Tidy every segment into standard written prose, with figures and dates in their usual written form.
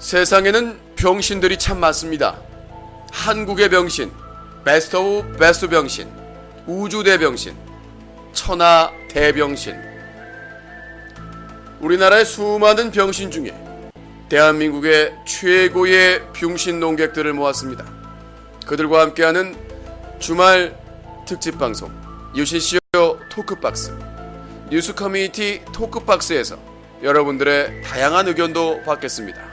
세상에는 병신들이 참 많습니다. 한국의 병신, 베스트 오브 베스트 병신, 우주 대병신, 천하 대병신. 우리나라의 수많은 병신 중에 대한민국의 최고의 병신 농객들을 모았습니다. 그들과 함께하는 주말 특집 방송 유신쇼 토크박스, 뉴스 커뮤니티 토크박스에서 여러분들의 다양한 의견도 받겠습니다.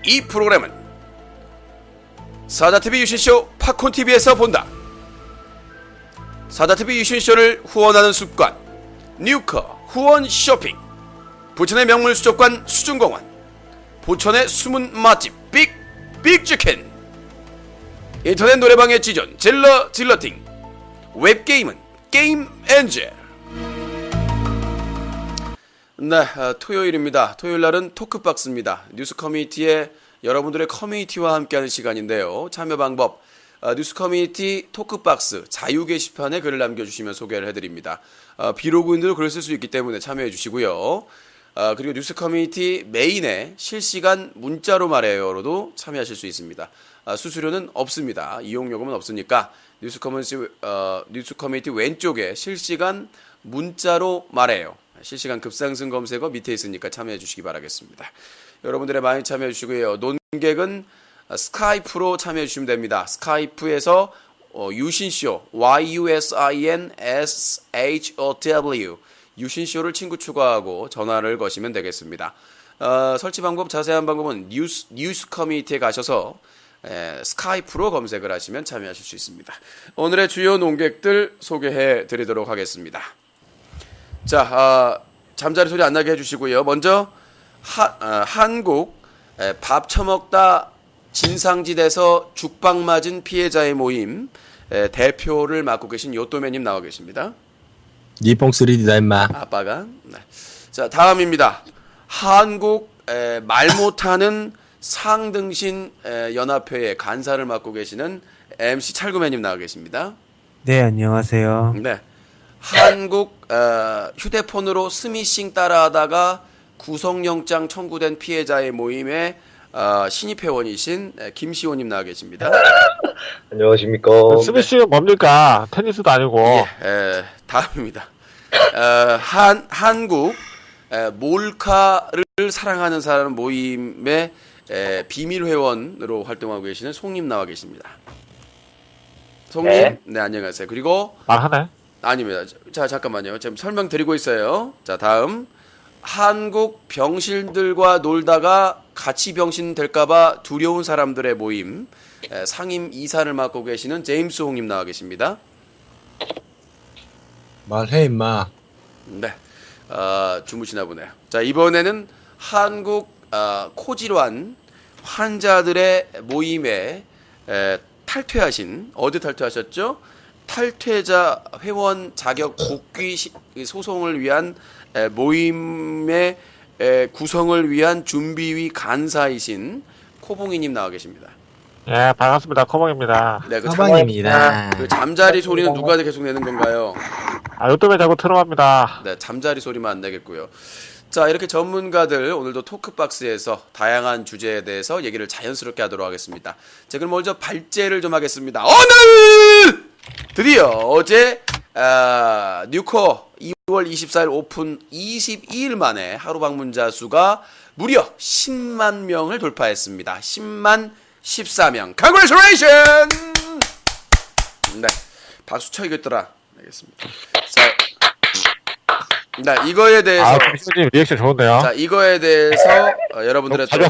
이 프로그램은 사자TV 유신쇼 팝콘TV에서 본다. 사자TV 유신쇼를 후원하는 습관, 뉴커 후원 쇼핑, 부천의 명물 수족관 수중공원, 부천의 숨은 맛집 빅치킨, 인터넷 노래방의 지존 질러팅, 웹게임은 게임엔젤. 네, 토요일입니다. 토요일날은 토크박스입니다. 뉴스 커뮤니티에 여러분들의 커뮤니티와 함께하는 시간인데요. 참여 방법, 뉴스 커뮤니티 토크박스 자유 게시판에 글을 남겨주시면 소개를 해드립니다. 비로그인으로 글을 쓸 수 있기 때문에 참여해 주시고요. 그리고 뉴스 커뮤니티 메인에 실시간 문자로 말해요로도 참여하실 수 있습니다. 수수료는 없습니다. 이용요금은 없으니까 뉴스 커뮤니티 왼쪽에 실시간 문자로 말해요, 실시간 급상승 검색어 밑에 있으니까 참여해 주시기 바라겠습니다. 여러분들의 많이 참여해 주시고요. 논객은 스카이프로 참여해 주시면 됩니다. 스카이프에서 유신쇼 YUSINSHOW 유신쇼를 친구 추가하고 전화를 거시면 되겠습니다. 설치 방법, 자세한 방법은 뉴스 커뮤니티에 가셔서 스카이프로 검색을 하시면 참여하실 수 있습니다. 오늘의 주요 논객들 소개해 드리도록 하겠습니다. 자, 잠자리 소리 안 나게 해주시고요. 먼저 한국 밥 처먹다 진상짓에서 죽박 맞은 피해자의 모임 대표를 맡고 계신 요또매님 나와 계십니다. 니뽕3D다 임마. 아빠가. 네. 자, 다음입니다. 한국 말 못하는 상등신 연합회의 간사를 맡고 계시는 MC 찰구매님 나와 계십니다. 네, 안녕하세요. 네. 한국 휴대폰으로 스미싱 따라하다가 구속영장 청구된 피해자의 모임의 신입 회원이신 김시호님 나와 계십니다. 안녕하십니까. 스미싱은 뭡니까? 테니스도 아니고. 예, 다음입니다. 한국 몰카를 사랑하는 사람 모임의 비밀 회원으로 활동하고 계시는 송님 나와 계십니다. 송님, 네, 안녕하세요. 그리고 말하네. 아닙니다. 자, 잠깐만요. 지금 설명드리고 있어요. 자, 다음 한국 병신들과 놀다가 같이 병신 될까봐 두려운 사람들의 모임 상임 이사를 맡고 계시는 제임스 홍님 나와 계십니다. 말해 임마. 네, 주무시나 보네요. 자, 이번에는 한국 코질환 환자들의 모임에 탈퇴하신, 어디 탈퇴하셨죠? 탈퇴자 회원 자격 복귀 소송을 위한 모임의 구성을 위한 준비위 간사이신 코봉이님 나와 계십니다. 예, 반갑습니다. 코봉입니다. 네, 사방입니다. 그 잠자리 소리는 누가 계속 내는 건가요? 요즘에 자꾸 틀어갑니다. 네, 잠자리 소리만 안 내겠고요. 자, 이렇게 전문가들 오늘도 토크박스에서 다양한 주제에 대해서 얘기를 자연스럽게 하도록 하겠습니다. 자, 그럼 먼저 발제를 좀 하겠습니다. 오늘 드디어 어제 뉴코 2월 24일 오픈 22일 만에 하루 방문자 수가 무려 10만 명을 돌파했습니다. 10만 14명. Congratulations! 네, 박수 쳐야겠더라. 알겠습니다. 자, 네, 이거에 대해서 교수님 리액션 좋은데요. 자, 이거에 대해서 여러분들의 또 네,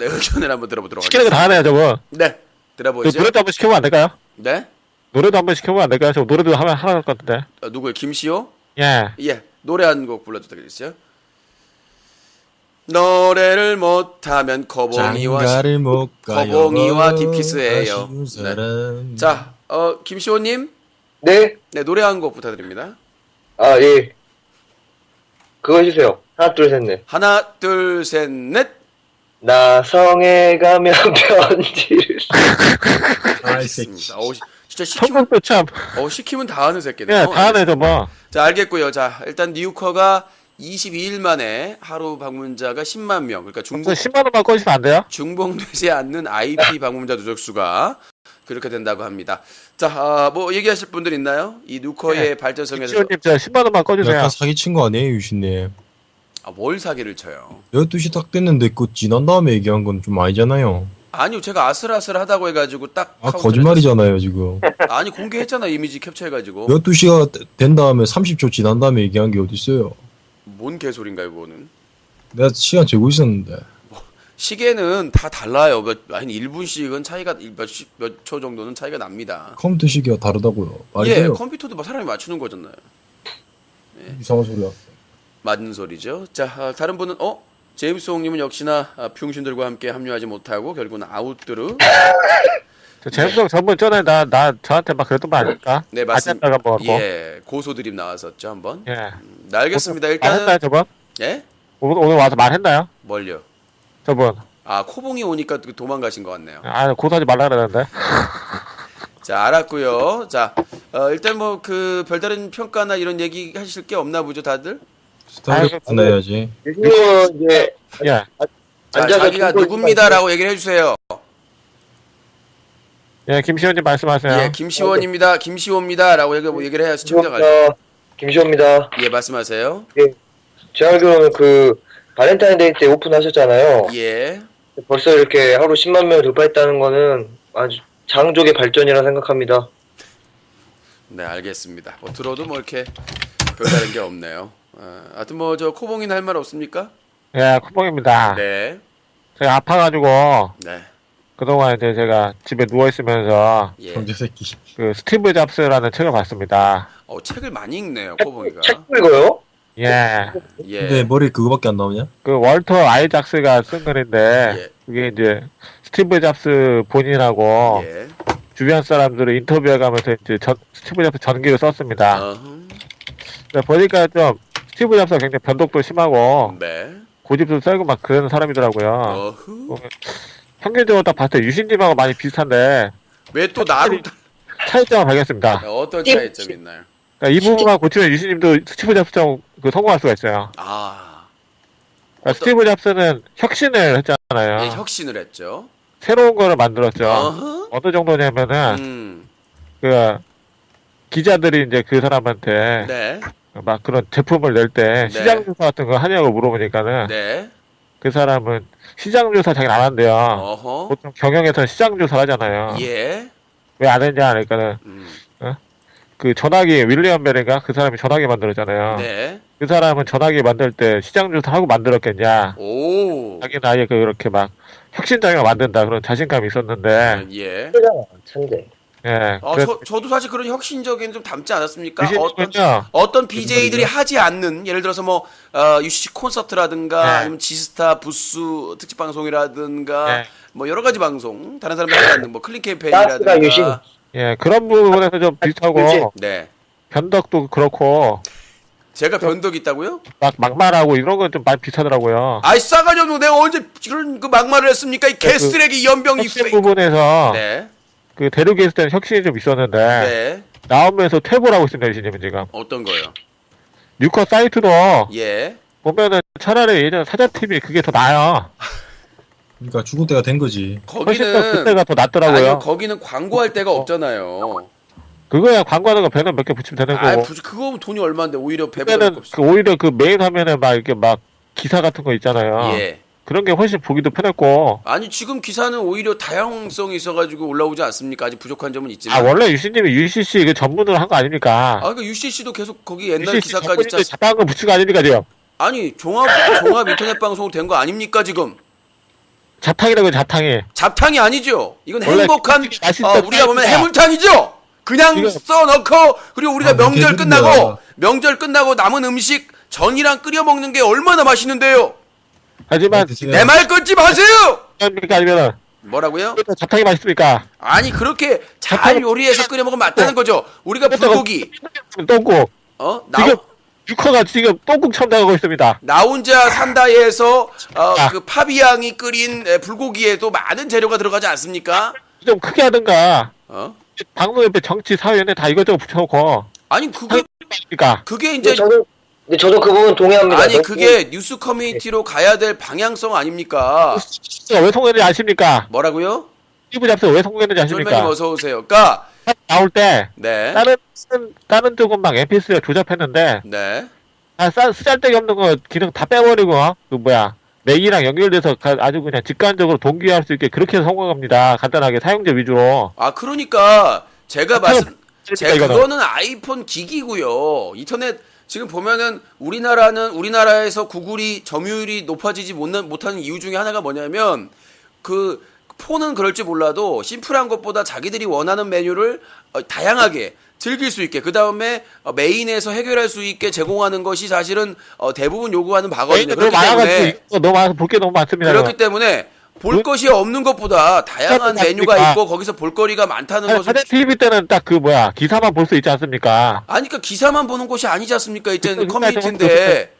의견을 한번 들어보도록 시키는 거 하겠습니다. 다 하네요, 저거. 네, 들어보시죠. 노래도 한번 시켜보면 안 될까요? 네, 노래도 한번 시켜보면 안 될까요? 저 노래도 하면 하나 할 것 같은데. 누구요? 김시호? 예. 예, 노래 한 곡 불러주시겠어요? 노래를 못하면 장가를 못 가요. 거봉이와 디피스예요. 아쉬운 사람. 자, 김시호님, 네? 네, 노래 한 곡 부탁드립니다. 아, 예. 그거 해주세요. 하나, 둘, 셋, 넷. 하나, 둘, 셋, 넷. 나성에 가면 편지를. 아, 이 새끼. 알겠습니다. 진짜 시키면 성격도 참. 시키면 다 하는 새끼네. 다 하네, 저거. 자, 알겠고요. 자, 일단 뉴커가 22일 만에 하루 방문자가 10만 명. 그러니까 그래서 10만원만 꺼주시면 안 돼요? 중복되지 않는 IP 방문자 누적수가 그렇게 된다고 합니다. 자, 뭐 얘기하실 분들 있나요? 이 뉴커의 발전성에서 김시호님, 저 10만원만 꺼주세요. 약간 사기친 거 아니에요, 유신님? 뭘 사기를 쳐요? 12시 딱 됐는데 그거 지난 다음에 얘기한 건 좀 아니잖아요. 아니요, 제가 아슬아슬하다고 해가지고 딱 아, 카운터를 거짓말이잖아요, 지금. 했어요. 아니 공개했잖아, 이미지 캡처해가지고. 12시가 된 다음에 30초 지난 다음에 얘기한 게 어딨어요. 뭔 개소린가요, 그거는? 내가 시간 재고 있었는데. 시계는 다 달라요. 한 1분씩은 차이가 몇 초 정도는 차이가 납니다. 컴퓨터 시기가 다르다고요. 말이 예, 돼요. 컴퓨터도 막 사람이 맞추는 거잖아요. 이상한 소리야. 맞는 소리죠. 자, 다른 분은 제임스 홍님은 역시나 병신들과 함께 합류하지 못하고 결국은 아웃드루. 저 제임스 형 전번 전에 저한테 막 그랬던 거 아닙니까? 네, 맞습니다. 아젠다가 뭐고. 예, 고소 드립 나왔었죠 한번. 예. 네, 알겠습니다. 말했나요, 일단은 저번? 예, 오늘 와서 말했나요? 뭘요? 저번. 아, 코봉이 오니까 도망가신 것 같네요. 아, 고소하지 말라 그러는데. 자, 알았고요. 자, 일단 뭐 그 별다른 평가나 이런 얘기 하실 게 없나 보죠, 다들? 스타일 하나 해야지. 유신님은 이제 예. 자, 앉아서 자기가 듣고 누굽니다라고 얘기를 해주세요. 예, 김시호님 말씀하세요. 예, 김시원입니다. 김시호입니다라고 얘기를 해야 시청자가. 김시호입니다. 예, 말씀하세요. 제가 알기로는 그 발렌타인데이 때 오픈하셨잖아요. 예. 벌써 이렇게 하루 10만 명 돌파했다는 거는 아주 장족의 발전이라 생각합니다. 네, 알겠습니다. 뭐 들어도 뭐 이렇게 별다른 게 없네요. 하여튼 뭐 저 코봉이는 할 말 없습니까? 예, 쿠봉입니다. 네. 제가 아파가지고, 네. 그동안 이제 제가 집에 누워있으면서, 예. 경제 새끼. 그 스티브 잡스라는 책을 봤습니다. 책을 많이 읽네요, 코봉이가. 책 읽어요? 예. 예. 근데 머리 그거밖에 안 나오냐? 그 월터 아이작스가 쓴 글인데, 예. 그게 이제 스티브 잡스 본인하고 예. 주변 사람들을 인터뷰해가면서 이제 스티브 잡스 전기를 썼습니다. 어흥. 근데 보니까 좀 스티브 잡스가 굉장히 변덕도 심하고 네. 고집도 세고 막 그런 사람이더라고요. 어후. 평균적으로 딱 봤을 때 유신님하고 많이 비슷한데 왜 또 나로 차이점을 발견했습니다. 어떤 차이점이 있나요? 그러니까 이 부분만 고치면 유신님도 스티브 잡스처럼 성공할 수가 있어요. 아, 그러니까 스티브 잡스는 혁신을 했잖아요. 예, 혁신을 했죠. 새로운 거를 만들었죠. 어흥. 어느 정도냐면은 음. 그 기자들이 이제 그 사람한테 네. 막 그런 제품을 낼 때 네. 시장 조사 같은 거 하냐고 물어보니까는 네. 그 사람은 시장 조사 자기는 안 한대요. 어허. 보통 경영에서 시장 조사를 하잖아요. 예. 왜 안 했냐 하니까는 음. 그 전화기 윌리엄 벨인가 그 사람이 전화기 만들었잖아요. 네. 그 사람은 전화기 만들 때 시장 조사하고 만들었겠냐. 오. 자기는 아예 그렇게 막 혁신적으로 만든다 그런 자신감이 있었는데 예. 천재. 예. 저도 사실 그런 혁신적인 좀 담지 않았습니까? 유신님은요. 어떤 BJ들이 하지 않는 예를 들어서 뭐 UCC 콘서트라든가 네. 아니면 지스타 부스 특집 방송이라든가 네. 뭐 여러 가지 방송 다른 사람들이 하지 않는 뭐 클린 가스가 유신. 캠페인이라든가 예, 그런 부분에서 좀 비슷하고 유신. 네. 변덕도 그렇고 제가 변덕이 있다고요? 막 막말하고 이런 건 좀 많이 비슷하더라고요. 아이 싸가지 없는 내가 언제 그런 그 막말을 했습니까? 이 개쓰레기 연병 이 혁신 페이. 부분에서 네. 그 대륙에 있을 때는 혁신이 좀 있었는데 네. 나오면서 퇴보를 하고 있습니다, 유신님은 지금. 어떤 거요? 뉴커 사이트도 예. 보면은 차라리 예전 사자TV 그게 더 나아요. 그러니까 죽을 때가 된 거지. 훨씬 더 거기는 그때가 더 낫더라고요. 아니요, 거기는 광고할 데가 없잖아요. 그거야 광고하는 거 배너 몇 개 붙이면 되는 아, 거고. 그거 돈이 얼마인데 오히려 배보다 그때는 없어. 그 오히려 그 메인 화면에 막 이렇게 막 기사 같은 거 있잖아요. 예. 그런 게 훨씬 보기도 편했고. 아니 지금 기사는 오히려 다양성이 있어가지고 올라오지 않습니까? 아직 부족한 점은 아 있지만. 원래 유신님이 UCC 그 전문으로 한 거 아닙니까? 그 UCC도 계속 거기 옛날 UCC 기사까지 전문인데 짰. 잡아한 거 붙인 거 아닙니까 지금? 아니 종합 인터넷 방송으로 된 거 아닙니까 지금? 자탕이라고 자탕이. 잡탕이 아니죠. 이건 원래 행복한 맛있다 우리가 보면 사이즈가. 해물탕이죠. 그냥 지금- 써넣고 그리고 우리가 아, 뭐 명절 개들이야. 끝나고 남은 음식 전이랑 끓여 먹는 게 얼마나 맛있는데요. 하지만 드세요. 내 말 끊지 마세요. 합니까 아니면은 뭐라고요? 자탕이 맛있습니까? 아니 그렇게 잘 잠깐만. 요리해서 끓여 먹으면 맞다는 거죠. 우리가 불고기 똥국. 나온 지금 유커가 지금 똥국 첨당하고 있습니다. 나 혼자 산다에서 아. 그 파비앙이 끓인 불고기에도 많은 재료가 들어가지 않습니까? 좀 크게 하든가. 어? 방송 옆에 정치, 사회연애 다 이것저것 붙여놓고. 아니 그게 그러니까. 그게 이제 근데 저도 그 부분 동의합니다. 아니 그게 뉴스 커뮤니티로 가야 될 방향성 아닙니까? 왜 송했는지 아십니까? 뭐라고요? 스티브 잡스가 왜 송했는지 쫄면님 아십니까? 어서 오세요. 그러니까 나올 때 네. 다른 쪽은 막 MP3가 조잡했는데 네. 쓰잘데기 없는 거 기능 다 빼버리고 그 뭐야 메일이랑 연결돼서 아주 그냥 직관적으로 동기화할 수 있게 그렇게 해서 성공합니다. 간단하게 사용자 위주로. 아 그러니까 제가 이거는. 그거는 아이폰 기기고요. 인터넷 지금 보면은 우리나라에서 구글이 점유율이 높아지지 못하는 이유 중에 하나가 뭐냐면 그 폰은 그럴지 몰라도 심플한 것보다 자기들이 원하는 메뉴를 다양하게 즐길 수 있게 그 다음에 메인에서 해결할 수 있게 제공하는 것이 사실은 대부분 요구하는 바거든요. 너무 많아가지고 너무 많아서 볼 게 너무 많습니다. 그렇기 때문에 볼 것이 없는 것보다 다양한 메뉴가 있고 거기서 볼거리가 많다는 것을 사전 TV 때는 딱 그 뭐야 기사만 볼 수 있지 않습니까? 아니 그러니까 기사만 보는 것이 아니지 않습니까? 이제는 그러니까 커뮤니티인데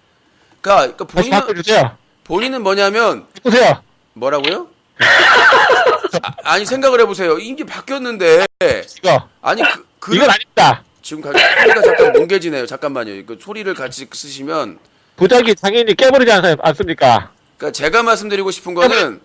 그러니까 다시 바꿔주세요. 본인은 뭐냐면 바꾸세요. 뭐라고요? 아니 생각을 해보세요. 이게 바뀌었는데 이거 아니 이건 아닙니다. 지금 소리가 잠깐 뭉개지네요. 잠깐만요. 이거 소리를 같이 쓰시면 부작위 장애인이 깨버리지 않습니까? 그러니까 제가 말씀드리고 싶은 거는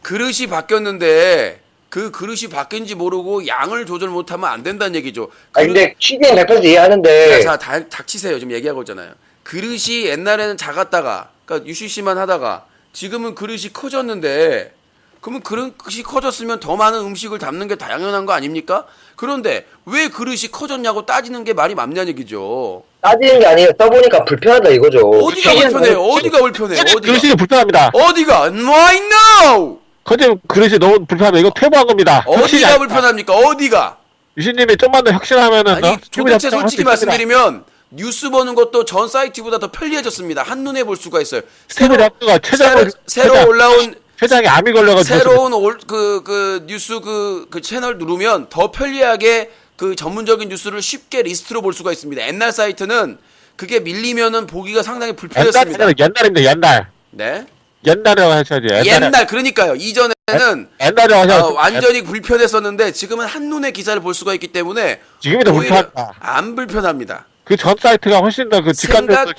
그릇이 바뀌었는데 그 그릇이 바뀐지 모르고 양을 조절 못하면 안 된다는 얘기죠. 아니 근데 취지는 100% 이해하는데 자, 닥치세요. 지금 얘기하고 있잖아요. 그릇이 옛날에는 작았다가 그러니까 UCC만 하다가 지금은 그릇이 커졌는데 그러면 그릇이 커졌으면 더 많은 음식을 담는 게 당연한 거 아닙니까? 그런데 왜 그릇이 커졌냐고 따지는 게 말이 맞냐는 얘기죠. 따지는 게 아니에요. 써보니까 불편하다 이거죠. 어디가 불편해요? 어디가 불편해요? 어디가? 그릇이 불편합니다. 어디가? Right now! 근데 그릇이 너무 불편합니다. 이거 퇴보한 겁니다. 어디가 불편합니까? 어디가? 유신님이 좀만 더 혁신하면은 아니 도대체 솔직히 말씀드리면 뉴스 보는 것도 전 사이트보다 더 편리해졌습니다. 한눈에 볼 수가 있어요. 스티브 잡스가 새로 올라온 췌장에 암이 걸려가지고 새로운 뉴스 그 채널 누르면 더 편리하게 그 전문적인 뉴스를 쉽게 리스트로 볼 수가 있습니다. 옛날 사이트는 그게 밀리면은 보기가 상당히 불편했습니다. 옛날입니다. 옛날. 네. 옛날이라고 하셔야지. 옛날 그러니까요. 이전에는 옛날이라고 하셔야지. 완전히 불편했었는데 지금은 한눈에 기사를 볼 수가 있기 때문에 지금이 더 오히려 불편하다. 안 불편합니다. 그 전 사이트가 훨씬 더 그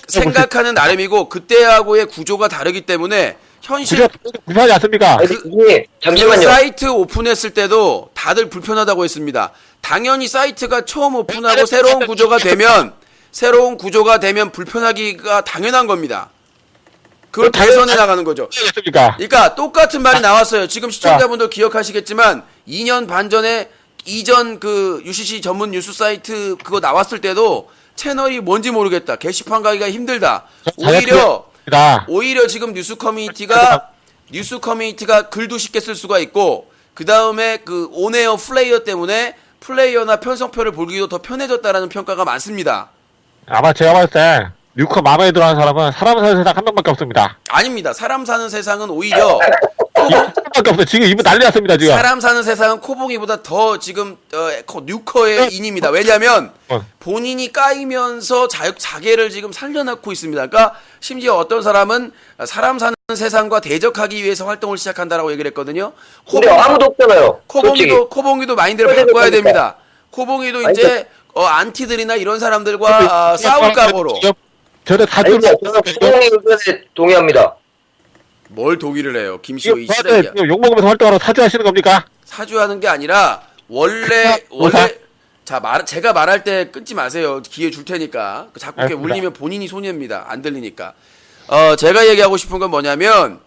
생각하는 나름이고 그때하고의 구조가 다르기 때문에 현실 불편하지 않습니까? 아니, 이게 잠시만요. 사이트 오픈했을 때도 다들 불편하다고 했습니다. 당연히 사이트가 처음 오픈하고 새로운 구조가 되면 불편하기가 당연한 겁니다. 그걸 개선해 나가는 거죠. 그러니까 똑같은 말이 나왔어요. 지금 시청자분들 기억하시겠지만 2년 반 전에 이전 그 UCC 전문 뉴스 사이트 그거 나왔을 때도 채널이 뭔지 모르겠다. 게시판 가기가 힘들다. 오히려 지금 뉴스 커뮤니티가 글도 쉽게 쓸 수가 있고 그 다음에 그 온에어 플레이어 때문에 플레이어나 편성표를 보기도 더 편해졌다라는 평가가 많습니다. 아마 제가 봤을 때 뉴커 마음에 들어하는 사람은 사람 사는 세상 한 명밖에 없습니다. 아닙니다. 사람 사는 세상은 오히려 밖에 없어요. 지금 이분 난리 났습니다. 지금. 사람 사는 세상은 코봉이보다 더 지금 뉴커의 인입니다. 왜냐하면 본인이 까이면서 자계를 지금 살려놓고 있습니다. 그러니까 심지어 어떤 사람은 사람 사는 세상과 대적하기 위해서 활동을 시작한다라고 얘기를 했거든요. 근데 아무도 없잖아요. 코봉이도 마인드를 바꿔야 됩니다. 코봉이도 이제 안티들이나 이런 사람들과 싸울 각오로. 저는 다 저는 부모님 의견에 동의합니다. 뭘 동의를 해요? 김시호 이 쓰레기야. 욕먹으면서 활동하러 사주하시는 겁니까? 사주하는 게 아니라 원래 제가 말할 때 끊지 마세요. 기회 줄 테니까. 자꾸 이렇게 울리면 본인이 손해입니다. 안 들리니까. 제가 얘기하고 싶은 건 뭐냐면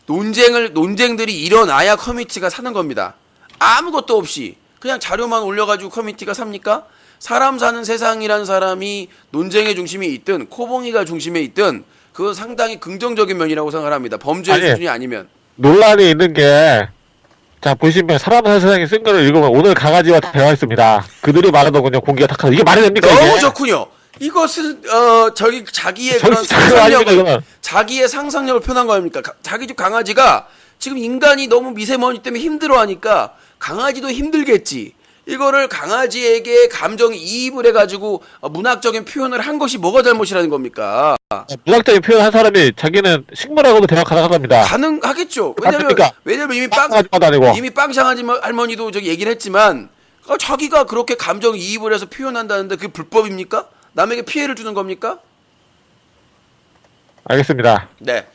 논쟁들이 일어나야 커뮤니티가 사는 겁니다. 아무것도 없이 그냥 자료만 올려가지고 커뮤니티가 삽니까? 사람 사는 세상이란 사람이 논쟁의 중심에 있든 코봉이가 중심에 있든 그건 상당히 긍정적인 면이라고 생각합니다. 범죄의 수준이 아니면. 논란이 있는 게 자 보시면 사람 사는 세상에 쓴 거를 읽으면 오늘 강아지와 대화했습니다. 그들이 말하더군요. 공기가 탁하다. 이게 말이 됩니까? 너무 이게? 좋군요. 이것은 자기의 그런 자기의 상상력을 표현한 거 아닙니까? 자기 집 강아지가 지금 인간이 너무 미세먼지 때문에 힘들어하니까 강아지도 힘들겠지. 이거를 강아지에게 감정이입을 해가지고 문학적인 표현을 한 것이 뭐가 잘못이라는 겁니까? 문학적인 표현 한 사람이 자기는 식물하고도 대화 가능하답니다. 가능하겠죠. 왜냐면 이미 빵 장아지 할머니도 저기 얘기를 했지만 자기가 그렇게 감정 이입을 해서 표현한다는데 그게 불법입니까? 남에게 피해를 주는 겁니까? 알겠습니다. 네.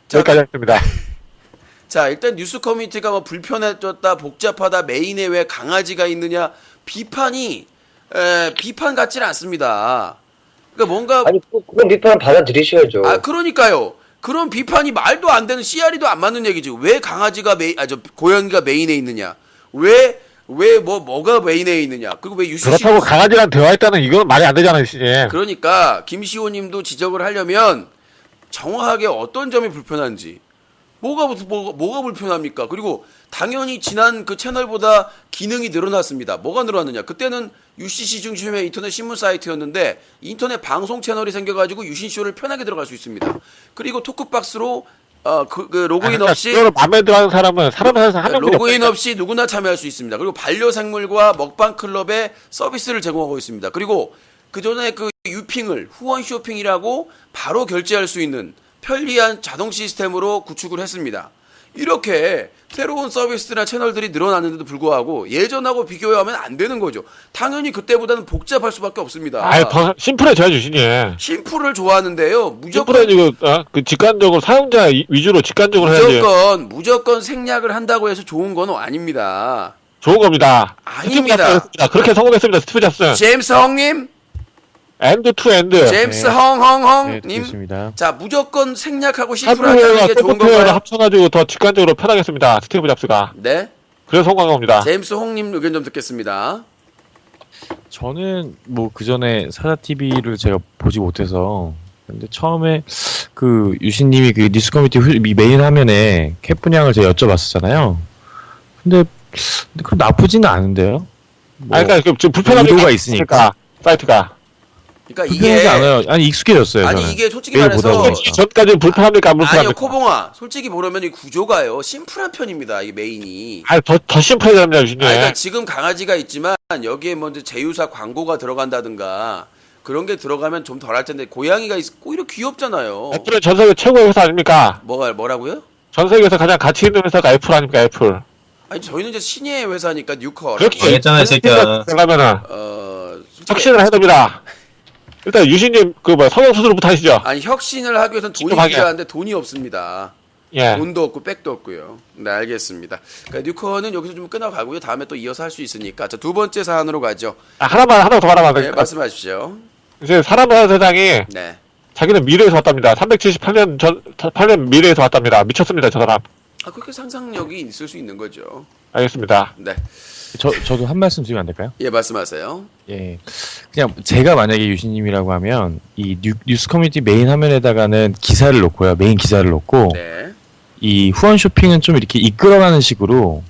자, 여기까지 하겠습니다. 자, 일단 뉴스 커뮤니티가 뭐 불편해졌다, 복잡하다, 메인에 왜 강아지가 있느냐, 비판이 비판 같지는 않습니다. 그러니까 뭔가 아니, 그런 비판을 받아들이셔야죠. 그러니까요. 그런 비판이 말도 안 되는 CR이도 안 맞는 얘기지. 왜 강아지가 고양이가 메인에 있느냐? 뭐가 메인에 있느냐? 그리고 왜 유시시 그렇다고 강아지랑 대화했다는 이건 말이 안 되잖아요, 유신님. 그러니까 김시호님도 지적을 하려면 정확하게 어떤 점이 불편한지 뭐가 불편합니까? 그리고 당연히 지난 그 채널보다 기능이 늘어났습니다. 뭐가 늘어났느냐? 그때는 UCC 중심의 인터넷 신문 사이트였는데 인터넷 방송 채널이 생겨가지고 유신쇼를 편하게 들어갈 수 있습니다. 그리고 토크박스로 로그인 없이 그걸 마음에 들어하는 사람은 한 명도 로그인 없이 누구나 참여할 수 있습니다. 그리고 반려생물과 먹방 클럽의 서비스를 제공하고 있습니다. 그리고 그 전에 그 유핑을 후원 쇼핑이라고 바로 결제할 수 있는 편리한 자동 시스템으로 구축을 했습니다. 이렇게 새로운 서비스나 채널들이 늘어났는데도 불구하고 예전하고 비교하면 안 되는 거죠. 당연히 그때보다는 복잡할 수밖에 없습니다. 더 심플해져야죠, 유신님. 심플을 좋아하는데요. 무조건 심플해지고 그 직관적으로 사용자 위주로 직관적으로 해야지. 무조건 생략을 한다고 해서 좋은 건 아닙니다. 좋은 겁니다. 아닙니다. 스티브 잡스 했습니다. 그렇게 성공했습니다. 스티브 잡스. 제임스 헝님, 엔드 투 엔드. 제임스 네, 헝님. 듣겠습니다. 자, 무조건 생략하고 심플하게 하드웨어와 하는 게 좋은 소프트웨어를 건가요? 합쳐가지고 더 직관적으로 편하겠습니다. 스티브 잡스가. 네. 그래서 성공한 겁니다. 제임스 홍님 의견 좀 듣겠습니다. 저는 뭐 그 전에 사자 TV를 제가 보지 못해서 근데 처음에 그 유신님이 그 뉴스 커뮤니티 메인 화면에 캡 분양을 제가 여쭤봤었잖아요. 근데 그 나쁘지는 않은데요. 뭐 그러니까 좀 불편한 의도가 있으니까. 사이트가. 그러니까 불편하지 이게 않아요. 아니 익숙해졌어요. 저는. 이게 솔직히 매일 말해서 보다 보니까. 전까지는 불편합니까? 안 아니요, 불편합니까? 코봉아. 솔직히 보려면 이 구조가요. 심플한 편입니다. 이게 메인이. 더 심플해졌네요, 유신님. 그러니까 지금 강아지가 있지만 여기에 먼저 제휴사 광고가 들어간다든가 그런 게 들어가면 좀 덜 할 텐데 고양이가 오히려 귀엽잖아요. 애플은 전 세계 최고의 회사 아닙니까? 뭐라고요? 전 세계에서 가장 가치 있는 회사가 애플 아닙니까? 애플. 아니 저희는 이제 신예의 회사니까 뉴커. 그렇게 했잖아, 이 새끼야. 그러면은 솔직히 혁신을 해야 됩니다. 일단 유신님 성형 수술부터 하시죠. 아니 혁신을 하기 위해서는 돈이 직접하게. 필요한데 돈이 없습니다. 예. 돈도 없고 백도 없고요. 네, 알겠습니다. 그러니까 뉴커는 여기서 좀 끊어가고요. 다음에 또 이어서 할 수 있으니까. 자, 두 번째 사안으로 가죠. 하나 더 말하면 네, 말씀하십시오. 이제 사람의 세상이 네. 자기는 미래에서 왔답니다. 378년 미래에서 왔답니다. 미쳤습니다, 저 사람. 그렇게 상상력이 있을 수 있는 거죠. 알겠습니다. 네. 저도 한 말씀 드리면 안 될까요? 예, 말씀하세요. 예. 그냥 제가 만약에 유신님이라고 하면 이 뉴스 커뮤니티 메인 화면에다가는 기사를 놓고요. 메인 기사를 놓고 네. 이 후원 쇼핑은 좀 이렇게 이끌어가는 식으로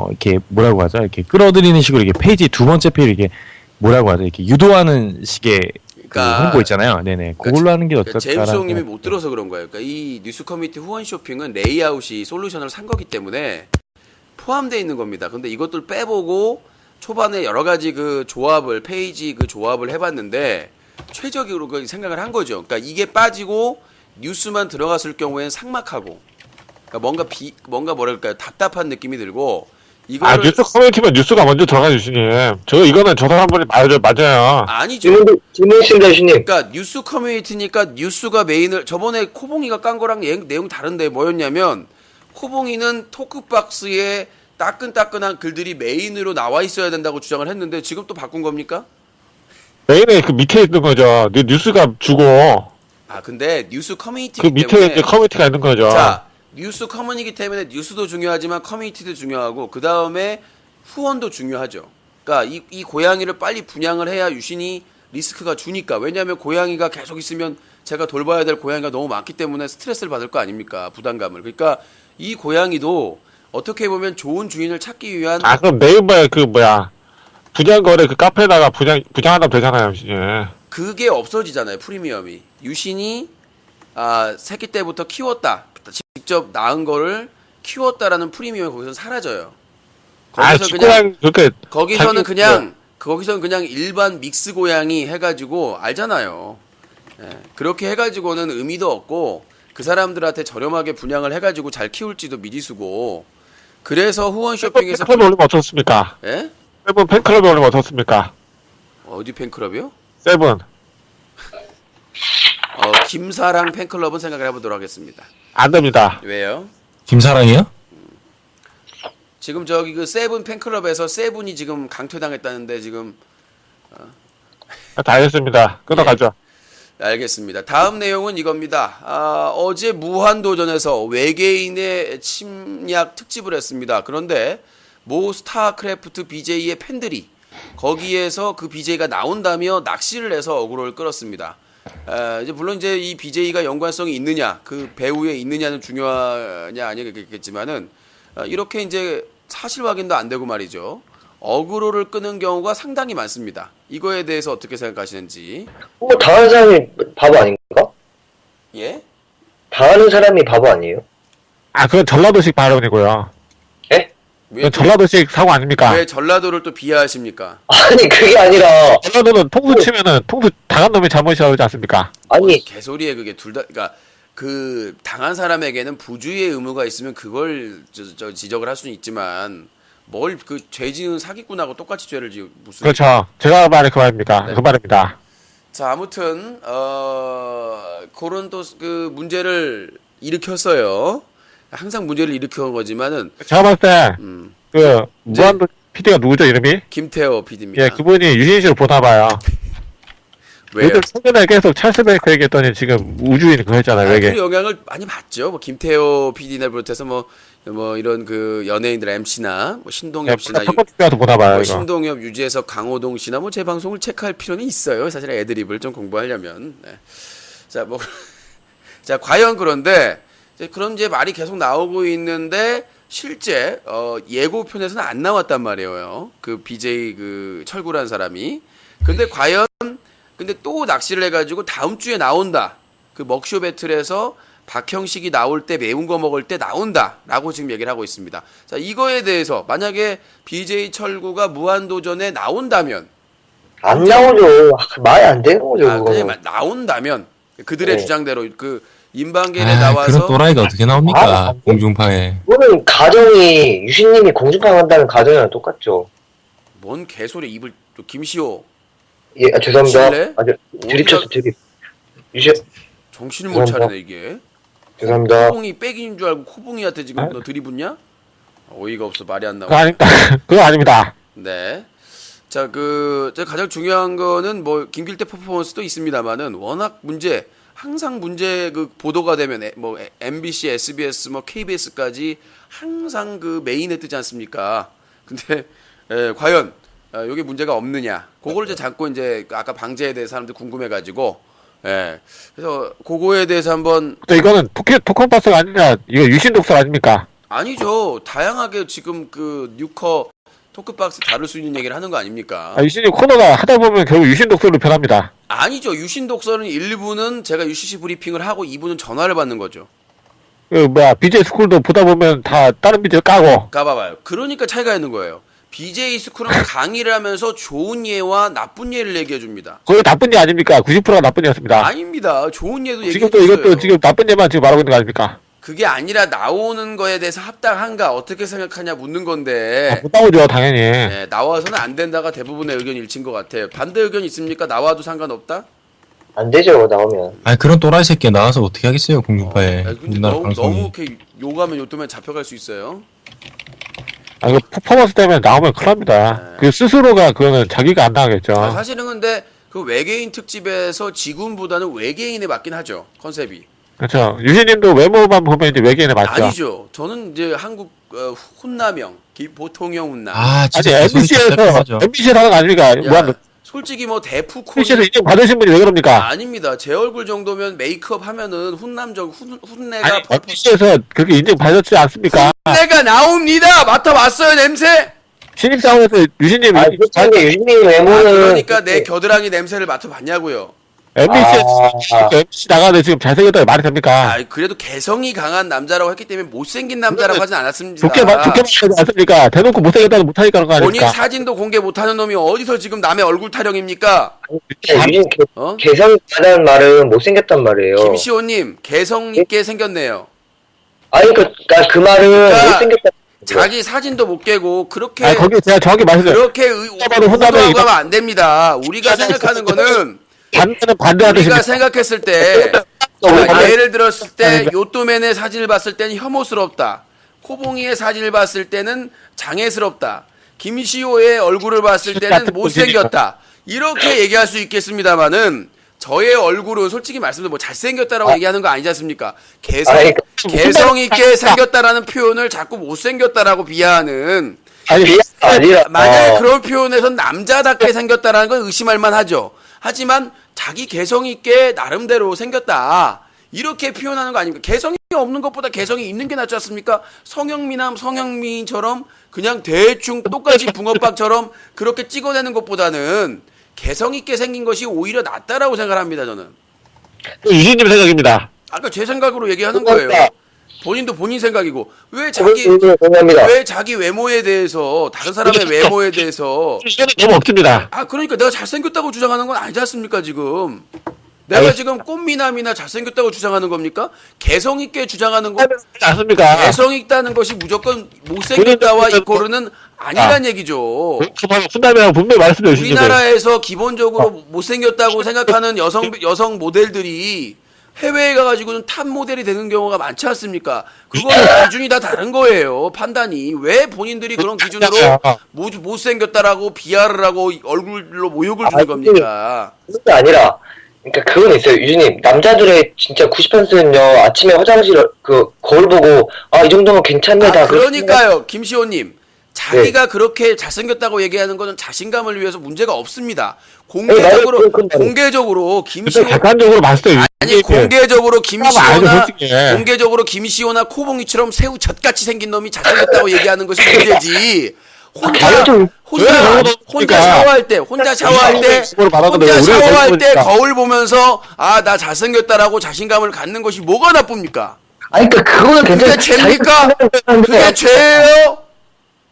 이렇게 뭐라고 하죠? 이렇게 끌어들이는 식으로 이렇게 페이지 두 번째 페이지 이렇게 뭐라고 하죠? 이렇게 유도하는 식의 그 홍보 있잖아요. 네네. 그걸로 하는 게 어떨까? 제임스 형님이 못 들어서 그런 거예요. 그러니까 이 뉴스 커뮤니티 후원 쇼핑은 레이아웃이 솔루션을 산 거기 때문에 포함되어 있는 겁니다. 근데 이것들 빼보고 초반에 여러 가지 그 조합을 페이지 그 조합을 해봤는데 최적으로 그 생각을 한 거죠. 그러니까 이게 빠지고 뉴스만 들어갔을 경우에는 삭막하고 그러니까 뭔가 뭐랄까요 답답한 느낌이 들고 이거를 뉴스 커뮤니티면 뉴스가 먼저 들어가 주시님. 이거는 저 사람분이 맞아요. 아니죠. 질문 있습니다, 유신님. 그러니까 뉴스 커뮤니티니까 뉴스가 메인을 저번에 코봉이가 깐 거랑 내용 다른데 뭐였냐면 코봉이는 토크박스에 따끈따끈한 글들이 메인으로 나와 있어야 된다고 주장을 했는데 지금 또 바꾼 겁니까? 메인에 그 밑에 있는 거죠. 뉴스가 주고 근데 뉴스 커뮤니티이기 그 밑에 때문에 이제 커뮤니티가 있는 거죠. 자 뉴스 커뮤니티 때문에 뉴스도 중요하지만 커뮤니티도 중요하고 그 다음에 후원도 중요하죠. 그러니까 이 고양이를 빨리 분양을 해야 유신이 리스크가 주니까 왜냐하면 고양이가 계속 있으면 제가 돌봐야 될 고양이가 너무 많기 때문에 스트레스를 받을 거 아닙니까? 부담감을. 그러니까 이 고양이도 어떻게 보면 좋은 주인을 찾기 위한 그럼 네이버에 분양거래 그 카페에다가 분양하면 되잖아요, 유신님. 그게 없어지잖아요. 프리미엄이 유신이 새끼 때부터 키웠다 직접 낳은 거를 키웠다라는 프리미엄이 거기서 사라져요. 거기서는 그냥 일반 믹스 고양이 해가지고 알잖아요. 예, 그렇게 해가지고는 의미도 없고 그 사람들한테 저렴하게 분양을 해가지고 잘 키울지도 미지수고 그래서 후원 쇼핑에서 캡을 올리면 어떻습니까? 예? 세븐 팬클럽에 오면 어떻습니까? 어디 팬클럽이요? 세븐. 김사랑 팬클럽은 생각을 해보도록 하겠습니다. 안 됩니다. 왜요? 김사랑이요? 지금 저기 그 세븐 팬클럽에서 세븐이 지금 강퇴당했다는데 지금 다 알겠습니다. 끊어가죠. 알겠습니다. 다음 내용은 이겁니다. 어제 무한도전에서 외계인의 침략 특집을 했습니다. 그런데 모 스타크래프트 BJ의 팬들이 거기에서 그 BJ가 나온다며 낚시를 해서 어그로를 끌었습니다. 이제 물론 이제 이 BJ가 연관성이 있느냐, 그 배우에 있느냐는 중요하냐 아니겠지만은 이렇게 이제 사실 확인도 안 되고 말이죠. 어그로를 끄는 경우가 상당히 많습니다. 이거에 대해서 어떻게 생각하시는지. 뭐 당하는 사람이 바보 아닌가? 예? 당하는 사람이 바보 아니에요? 그건 전라도식 발언이고요. 왜, 그건 전라도식 사고 아닙니까? 왜 전라도를 또 비하하십니까? 아니 그게 아니라 전라도는 통수 치면은 통수 당한 놈이 잘못이라고 하지 않습니까? 아니 개소리에 그게 둘 다, 그러니까 그 당한 사람에게는 부주의의 의무가 있으면 그걸 지적을 할 수는 있지만 뭘 그 죄 지은 사기꾼하고 똑같이 죄를 지우 무슨. 그렇죠. 제가 말해 그 말입니다. 네. 그 말입니다. 자, 아무튼 그런 또 그 문제를 일으켰어요. 항상 문제를 일으킨 거지만은 제가 봤을 때 음, 그 무한도 PD가 누구죠 이름이? 김태호 PD입니다. 예, 그분이 유신 씨를 보나 봐요. 왜요? 요즘 최근에 계속 찰스 베이커 얘기했더니 지금 우주인 그거 했잖아요. 그 외계. 영향을 많이 받죠. 뭐 김태호 PD나 비롯해서 뭐 이런 그 연예인들 MC나 뭐 신동엽 씨나 첫 번째 가서 보나 봐요. 이거. 신동엽, 유재석, 강호동 씨나 뭐 제 방송을 체크할 필요는 있어요. 사실 애드립을 좀 공부하려면. 네. 자, 뭐 자, 과연 그런데 그런 이제 말이 계속 나오고 있는데 실제 예고편에서는 안 나왔단 말이에요. 그 BJ 그 철구란 사람이. 근데 과연 근데 또 낚시를 해가지고 다음 주에 나온다. 그 먹쇼 배틀에서 박형식이 나올 때 매운 거 먹을 때 나온다라고 지금 얘기를 하고 있습니다. 자, 이거에 대해서 만약에 BJ 철구가 무한도전에 나온다면 안 나오죠. 말이 안 되는 거죠. 그냥 그거는. 나온다면 그들의 네. 주장대로 그 인방계에 나와서 그런 또라이가 어떻게 나옵니까? 공중파에. 그거는 가정이 유신님이 공중파 한다는 가정이랑 똑같죠. 뭔 개소리 입을 김시호 예, 죄송합니다. 실례? 아주 드립쳤어 드립. 유신 정신을 못 죄송합니다. 차리네 이게. 죄송합니다. 코봉이 백인 줄 알고 코봉이한테 지금 너 들이붙냐? 어이가 없어 말이 안 그거 나와. 아닙니다. 그거 아닙니다. 네. 자, 가장 중요한 거는 뭐 김길태 퍼포먼스도 있습니다만은 워낙 항상 문제 그 보도가 되면 뭐 MBC, SBS, 뭐 KBS까지 항상 그 메인에 뜨지 않습니까? 근데 과연 여기 문제가 없느냐? 그걸 이제 자꾸 이제 아까 방제에 대해서 사람들 궁금해가지고 그래서 그거에 대해서 한번 또 이거는 토큰박스가 아니라 이거 유신 독설 아닙니까? 아니죠. 다양하게 지금 그 뉴커 토크박스 다룰 수 있는 얘기를 하는 거 아닙니까? 유신이 코너가 하다 보면 결국 유신 독설로 변합니다. 아니죠. 유신 독서는 1부는 제가 UCC 브리핑을 하고 2부는 전화를 받는 거죠. BJ 스쿨도 보다 보면 다 다른 BJ 까고. 까봐봐요. 그러니까 차이가 있는 거예요. BJ 스쿨은 강의를 하면서 좋은 예와 나쁜 예를 얘기해 줍니다. 그게 나쁜 예 아닙니까? 90%가 나쁜 예였습니다. 아닙니다. 좋은 예도 얘기해 지금도 줬어요. 이것도 지금 나쁜 예만 지금 말하고 있는 거 아닙니까? 그게 아니라 나오는 거에 대해서 합당한가 어떻게 생각하냐 묻는 건데 못 나오죠, 당연히. 나와서는 안 된다가 대부분의 의견이 일치인 것 같아요. 반대 의견 있습니까? 나와도 상관없다? 안 되죠 나오면. 그런 또라이 새끼 나와서 어떻게 하겠어요, 공중파에. 근데 우리나라 너무 방송이. 이렇게 욕하면 요즘에 잡혀갈 수 있어요. 이거 퍼포먼스 때문에 나오면 큰일 납니다. 그 스스로가 그거는 자기가 안 당하겠죠. 사실은 근데 그 외계인 특집에서 지군보다는 외계인에 맞긴 하죠. 컨셉이. 그렇죠. 유신님도 외모만 보면 이제 외계인에 맞죠. 아니죠. 저는 이제 한국 훈남형, 보통형 훈남. 진짜 아니, 개소리 진짜 하죠. MBC에서 하는 거 아닙니까? 야, 무한 솔직히 뭐 대푸콘 MBC에서 인정 받으신 분이 왜 그럽니까? 아닙니다. 제 얼굴 정도면 메이크업 하면은 훈내가 아니, MBC에서 그렇게 인정 받았지 않습니까? 훈내가 나옵니다. 맡아봤어요 냄새. 신입사원에서 유신님 아니 근데 유신님 외모는 그러니까 내 겨드랑이 냄새를 맡아봤냐고요. MBC 나가는데 지금 잘생겼다고 말이 됩니까? 그래도 개성이 강한 남자라고 했기 때문에 못생긴 남자라고 하진 않았습니다. 좋게 말하지 않습니까? 대놓고 못생겼다고 못하니까 그런 거 본인 아닙니까? 사진도 공개 못하는 놈이 어디서 지금 남의 얼굴 타령입니까? 유신 어? 개성이 있다는 말은 못생겼단 말이에요. 김시호님 개성 있게 생겼네요. 아니 그 말은 그러니까 못생겼다. 자기 사진도 못 깨고 그렇게 아니, 거기 제가 정확히 말씀드려요. 그렇게 혼자만은 혼자하고 혼자만이 하면 안 됩니다. 우리가 생각하는 거는 반대는 반대하듯이. 우리가 생각했을 때 자, 예를 들었을 때 요또맨의 사진을 봤을 때는 혐오스럽다. 코봉이의 사진을 봤을 때는 장애스럽다. 김시호의 얼굴을 봤을 때는 못생겼다. 이렇게 얘기할 수 있겠습니다만은 저의 얼굴은 솔직히 말씀드리면 뭐 잘생겼다라고 얘기하는 거 아니지 않습니까? 개성 있게 생겼다라는 표현을 자꾸 못생겼다라고 비하하는 아니, 아니라 만약에 그런 표현에선 남자답게 생겼다라는 건 의심할 만하죠. 하지만 자기 개성 있게 나름대로 생겼다. 이렇게 표현하는 거 아닙니까? 개성이 없는 것보다 개성이 있는 게 낫지 않습니까? 성형미남, 성형미인처럼 그냥 대충 똑같이 붕어빵처럼 그렇게 찍어내는 것보다는 개성 있게 생긴 것이 오히려 낫다라고 생각합니다, 저는. 유진님 생각입니다. 아까 제 생각으로 얘기하는 거예요. 본인도 본인 생각이고 왜 자기 동의합니다. 왜 자기 외모에 대해서 다른 사람의 외모에 대해서 시간이 너무 없습니다. 그러니까 내가 잘생겼다고 주장하는 건 아니지 않습니까 지금? 내가 지금 꽃미남이나 잘생겼다고 주장하는 겁니까? 개성 있게 주장하는 거 그렇지 않습니까? 개성 있다는 것이 무조건 못생겼다와 이코르는 아니란 얘기죠. 훈남이라고 분명히 말씀해 주시죠. 우리나라에서 기본적으로 못생겼다고 생각하는 여성 모델들이 해외에 가가지고는 탑 모델이 되는 경우가 많지 않습니까? 그거는 기준이 다 다른 거예요. 판단이. 왜 본인들이 그런 기준으로 못생겼다라고 비하를 하고 얼굴로 모욕을 주는 겁니까? 그게 아니라, 그러니까 그건 있어요. 유진님, 남자들의 진짜 90%는요, 아침에 화장실 거울 보고, 이 정도면 괜찮네, 다. 그러니까요, 김시호님. 자기가 그렇게 잘생겼다고 얘기하는 거는 자신감을 위해서 문제가 없습니다. 공개적으로 김시호 객관적으로 봤을 때 아니 공개적으로 김시호나 솔직히. 공개적으로 김시호나 코봉이처럼 새우 젖같이 생긴 놈이 잘생겼다고 얘기하는 것이 문제지. 혼자 샤워할 때 거울 보면서 나 잘생겼다라고 자신감을 갖는 것이 뭐가 나쁩니까? 아니, 그러니까 그거는 그게 괜찮아. 죄입니까? 그게 죄예요?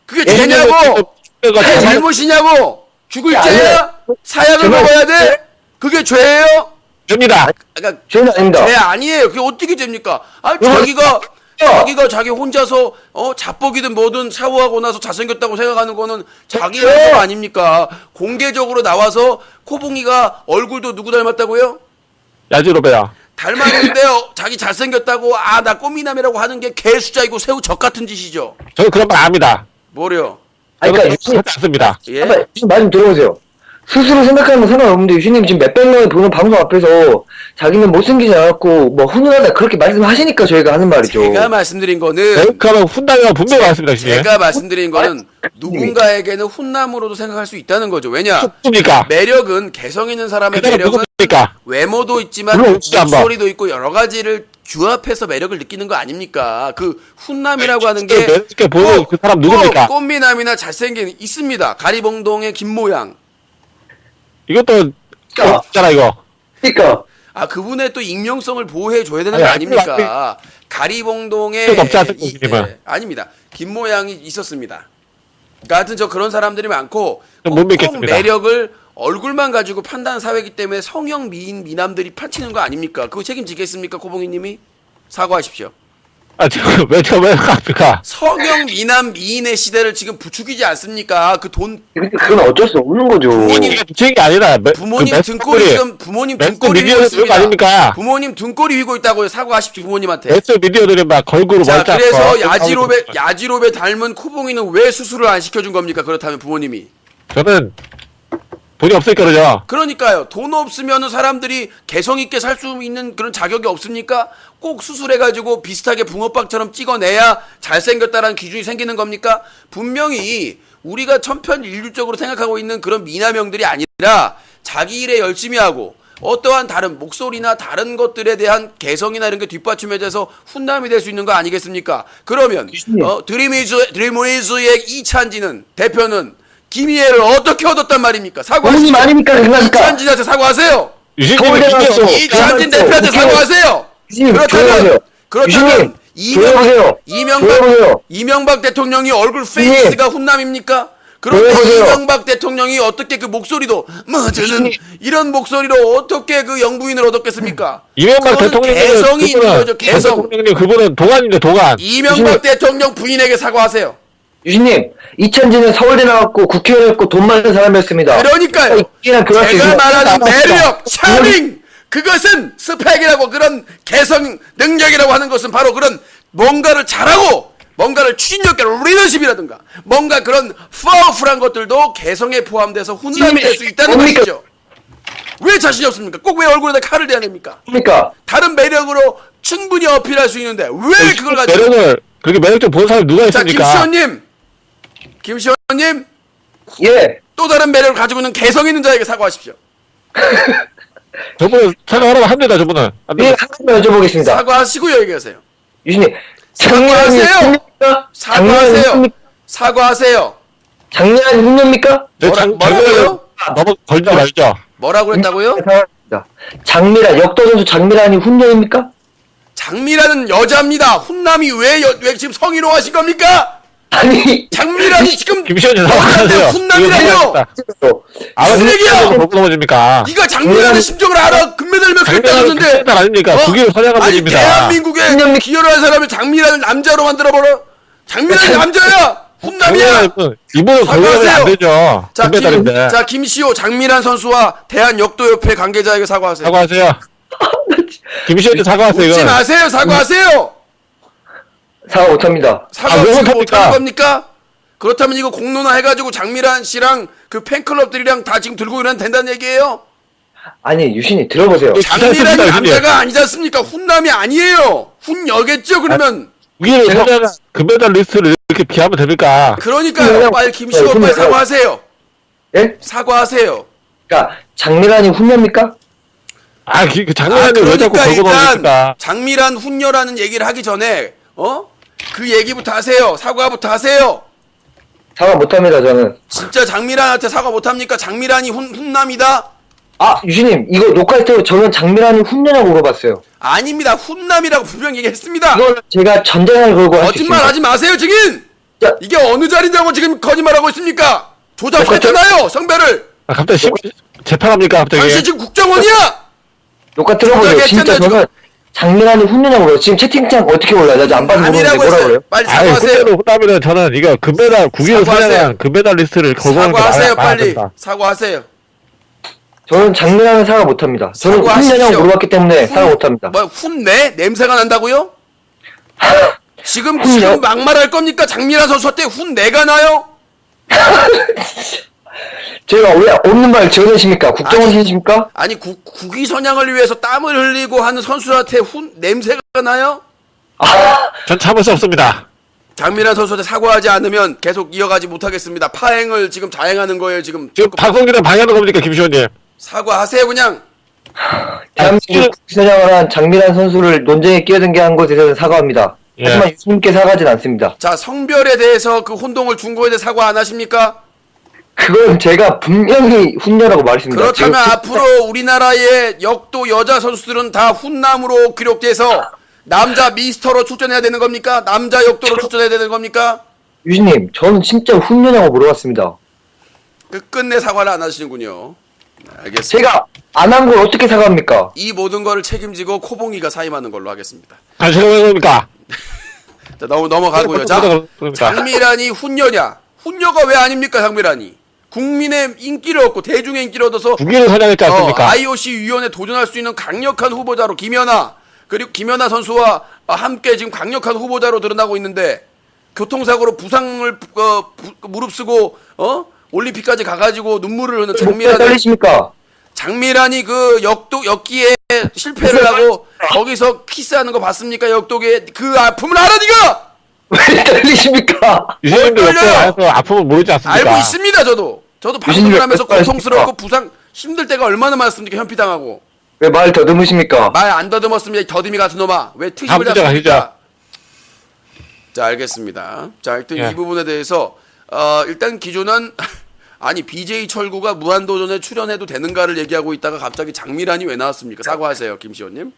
그게 죄냐고? 그게 잘못이냐고? 죽을 죄야? 사약을 먹어야 돼? 그게 죄예요? 됩니다. 그러니까 죄는 아닙니다. 죄 아니에요. 그게 어떻게 됩니까? 자기 혼자서 자뻑이든 뭐든 샤워하고 나서 잘생겼다고 생각하는 거는 자기 의견 아닙니까? 공개적으로 나와서 코봉이가 얼굴도 누구 닮았다고요? 야지로베야. 닮았는데요. 자기 잘생겼다고 나 꽃미남이라고 하는 게 개수작이고 새우 적 같은 짓이죠. 저는 그런 말 압니다. 뭐래요? 아니, 그러니까 그렇지 않습니다. 예? 지금 말 좀 들어보세요. 스스로 생각하는 건 상관없는데 유진님 지금 몇백 명이 보는 방송 앞에서 자기는 못생기지 않았고 뭐 훈훈하다 그렇게 말씀하시니까 저희가 하는 말이죠. 제가 말씀드린 거는 셀카는 훈남이라고 분명히 말씀드립니다. 제가 말씀드린 거는 누군가에게는 훈남으로도 생각할 수 있다는 거죠. 왜냐? 누굽니까? 매력은 개성 있는 사람의 그다음에 매력은 누굽니까? 외모도 있지만 물론 없지, 안 봐. 목소리도 있고 여러 가지를 규합해서 매력을 느끼는 거 아닙니까? 그 훈남이라고 하는 게 이렇게 보는 그 사람 누굽니까? 꽃미남이나 잘생긴 있습니다. 가리봉동의 김모양. 이것도 있잖아 이거. 그러니까 그분의 또 익명성을 보호해 줘야 되는 아니, 거 아닙니까? 가리봉동의 없지 않습니까? 아닙니다. 김모양이 있었습니다. 그러니까 하여튼 저 그런 사람들이 많고 못 꼭 믿겠습니다. 매력을 얼굴만 가지고 판단 사회이기 때문에 성형 미남들이 파치는 거 아닙니까? 그거 책임지겠습니까, 코봉이님이? 사과하십시오. 지금 왜 갑니까? 성형 미인의 시대를 지금 부추기지 않습니까? 근데 그건 어쩔 수 없는 거죠. 부모님- 부채인 게 아니라 부모님 등골이 지금 부모님 등골이 휘고 미디어들 있습니다. 아닙니까? 부모님 등골이 휘고 있다고요. 사과하십시오 부모님한테. S 미디어들이 막 걸그룹 자, 멀쩡한 그래서 거. 야지로베 닮은 코봉이는 왜 수술을 안 시켜준 겁니까? 그렇다면 부모님이. 저는 돈이 없으니까 그러죠. 그러니까요. 돈 없으면 사람들이 개성 있게 살 수 있는 그런 자격이 없습니까? 꼭 수술해가지고 비슷하게 붕어빵처럼 찍어내야 잘생겼다라는 기준이 생기는 겁니까? 분명히 우리가 천편일률적으로 생각하고 있는 그런 미남형들이 아니라 자기 일에 열심히 하고 어떠한 다른 목소리나 다른 것들에 대한 개성이나 이런 게 뒷받침해져서 훈남이 될 수 있는 거 아니겠습니까? 그러면 드림위즈의 이찬진은 대표는 김희애를 어떻게 얻었단 말입니까? 본인 사과하시죠. 아닙니까 그러니까. 이찬진한테 사과하세요. 서울대학교 이찬진 대표한테 사과하세요. 유진님 조용하세요. 그렇다면 조용하세요. 이명박 대통령이 얼굴 페이스가 훈남입니까? 그런데 조용하세요. 이명박 대통령이 어떻게 그 목소리도 저는 이런 목소리로 어떻게 그 영부인을 얻었겠습니까? 이명박 그거는 대통령 개성이 있는 거죠. 개성. 대통령님 그분은 동안인데 동안. 이명박 대통령 부인에게 사과하세요. 유신님, 이천지는 서울대 나왔고 국회의원 했고 돈 많은 사람이었습니다. 그러니까요. 이랑 교환할 수 제가 있는 말하는 거다. 매력, 샤밍, 그것은 스펙이라고 그런 개성 능력이라고 하는 것은 바로 그런 뭔가를 잘하고 뭔가를 추진력 있게 리더십이라든가 뭔가 그런 파워풀한 것들도 개성에 포함돼서 훈남이 될 수 있다는 뭡니까? 것이죠. 왜 자신이 없습니까? 꼭 왜 얼굴에다 칼을 대야 됩니까? 그러니까 다른 매력으로 충분히 어필할 수 있는데 왜 그걸 가지고 매력을 그렇게 매력적 보는 사람이 누가 자 있습니까? 김시원님 예. 또 다른 매력을 가지고 있는 개성 있는 자에게 사과하십시오. 저분은 사과하라고 합니다. 저분은 안 예, 됩니다. 한 가지만 여쭤보겠습니다. 사과하시고 얘기하세요. 유신님, 사과하세요. 훈련입니까? 사과하세요. 사과하세요. 장렬한 훈련입니까? 뭐라고요? 너무 걸지 말죠. 뭐라고 했다고요? 사과합니다. 장미란, 역도 선수 장미란이 훈련입니까? 장미라는 여자입니다. 훈남이 왜 지금 성희롱 하신 겁니까? 아니, 장미란이 지금 김시현님 여자인데 사과하세요. 훈남이라뇨. 아, 쓰레기야! 못 넘어집니까? 네가 장미란의 심정을 알아. 금메달 몇 개 따줬는데. 장미란 아닙니까? 국위를 선양한 아니 분입니다. 대한민국에 기여를 한 사람을 장미란을 남자로 만들어버려. 장미란이 남자야. 훈남이야. 이분은 걸려면 안 되죠. 자, 금메달인데. 김시호 장미란 선수와 대한역도협회 관계자에게 사과하세요. 사과하세요. 김시현님 사과하세요. 웃지 이건. 마세요. 사과하세요. 사과 못합니다. 사과 왜 지금 못합니까? 못하는 겁니까? 그렇다면 이거 공론화 해가지고 장미란 씨랑 그 팬클럽들이랑 다 지금 들고 일어나면 된다는 얘기예요? 아니, 유신이 들어보세요. 장미란이 기다렸습니다, 남자가 아니지 않습니까? 훈남이 아니에요. 훈여겠죠 그러면. 국위를 제가- 선양한 금메달 리스트를 이렇게 비하면 됩니까? 그러니까요. 빨리 김시호 훈남- 빨리 사과하세요. 예? 사과하세요. 그러니까 장미란이 훈련입니까? 그 장면을 왜 자꾸 걸고 일단 넘깁니까? 장미란 훈녀라는 얘기를 하기 전에 그 얘기부터 하세요. 사과부터 하세요. 사과 못합니다, 저는. 진짜 장미란한테 사과 못합니까? 장미란이 훈남이다? 아, 유신님, 이거 녹화할 때 저는 장미란이 훈련이라고 물어봤어요. 아닙니다. 훈남이라고 분명히 얘기했습니다. 이건 제가 전쟁을 걸고 할 수 있습니다. 거짓말 하지 마세요, 증인! 자, 이게 어느 자리냐고 지금 거짓말하고 있습니까? 조작했잖아요, 성별을! 갑자기 재판합니까? 갑자기? 당신 지금 국정원이야! 녹화 들어보세요. 조작했잖아요, 진짜 지금. 저는 장미란이 훈련이라고 그래요. 지금 채팅창 어떻게 올라요? 나안 봐서 모르는데 아니라고 뭐라 했어요. 그래요? 빨리 아니, 사과하세요. 훈련으로 훈다면 저는 이거 금메달, 국위를 사과하세요. 선양한 금메달 리스트를 걸고 하는 게 사과하세요, 말아야 빨리. 된다. 사과하세요. 저는 장미란은 사과 못합니다. 저는 사과하십시오. 훈련이라고 물어봤기 때문에 사과 못합니다. 뭐, 훈내? 냄새가 난다고요? 지금 훈요? 막말할 겁니까? 장미란 선수한테 훈내가 나요? 제가 왜 없는 말 지어내십니까? 국정원이십니까? 아니, 국위 선양을 위해서 땀을 흘리고 하는 선수한테 냄새가 나요? 전 참을 수 없습니다. 장미란 선수한테 사과하지 않으면 계속 이어가지 못하겠습니다. 파행을 지금 자행하는 거예요, 지금. 지금 방송이랑 방해하는 겁니까, 김시원님? 사과하세요, 그냥. 대한민국 국기선양을 한 장미란 선수를 논쟁에 끼어든 게 한 것에 대해서 사과합니다. 예. 하지만 유신님께 사과하진 않습니다. 자, 성별에 대해서 그 혼동을 준 거에 대해 사과 안 하십니까? 그건 제가 분명히 훈련이라고 말했습니다. 그렇다면 지금 앞으로 우리나라의 역도 여자 선수들은 다 훈남으로 기록돼서 남자 미스터로 출전해야 되는 겁니까? 남자 역도로 출전해야 되는 겁니까? 유신님, 저는 진짜 훈련이라고 물어봤습니다. 끝내 사과를 안 하시는군요. 알겠습니다. 제가 안 한 걸 어떻게 사과합니까? 이 모든 거를 책임지고 코봉이가 사임하는 걸로 하겠습니다. 당신은 왜 그럽니까? 자, 넘어가고요. 자, 장미란이 훈녀냐? 훈녀가 왜 아닙니까, 장미란이? 국민의 인기를 얻고 대중의 인기를 얻어서 국위를 선양했지 않습니까? IOC 위원에 도전할 수 있는 강력한 후보자로 김연아 그리고 김연아 선수와 함께 지금 강력한 후보자로 드러나고 있는데 교통사고로 부상을 무릅쓰고 올림픽까지 가가지고 눈물을 흘리는 목소리 떨리십니까? 장미란이 그 역기에 실패를 하고 거기서 키스하는 거 봤습니까? 역도에 그 아픔을 알아 니가? 왜 떨리십니까? 유시님도 뭘 역도 떨려요? 안에서 아픔을 모르지 않습니까? 알고 있습니다, 저도 방송을 유진이 하면서 왜 고통스럽고 부상 힘들 때가 얼마나 많습니까? 현피당하고 왜 말 더듬으십니까? 말 안 더듬었습니다. 더듬이 같은 놈아. 왜 트집을 문제가 잡습니까? 아니죠. 자, 알겠습니다. 자, 일단 예. 이 부분에 대해서 일단 기존은 아니 BJ 철구가 무한도전에 출연해도 되는가를 얘기하고 있다가 갑자기 장미란이 왜 나왔습니까? 사과하세요, 김시호님.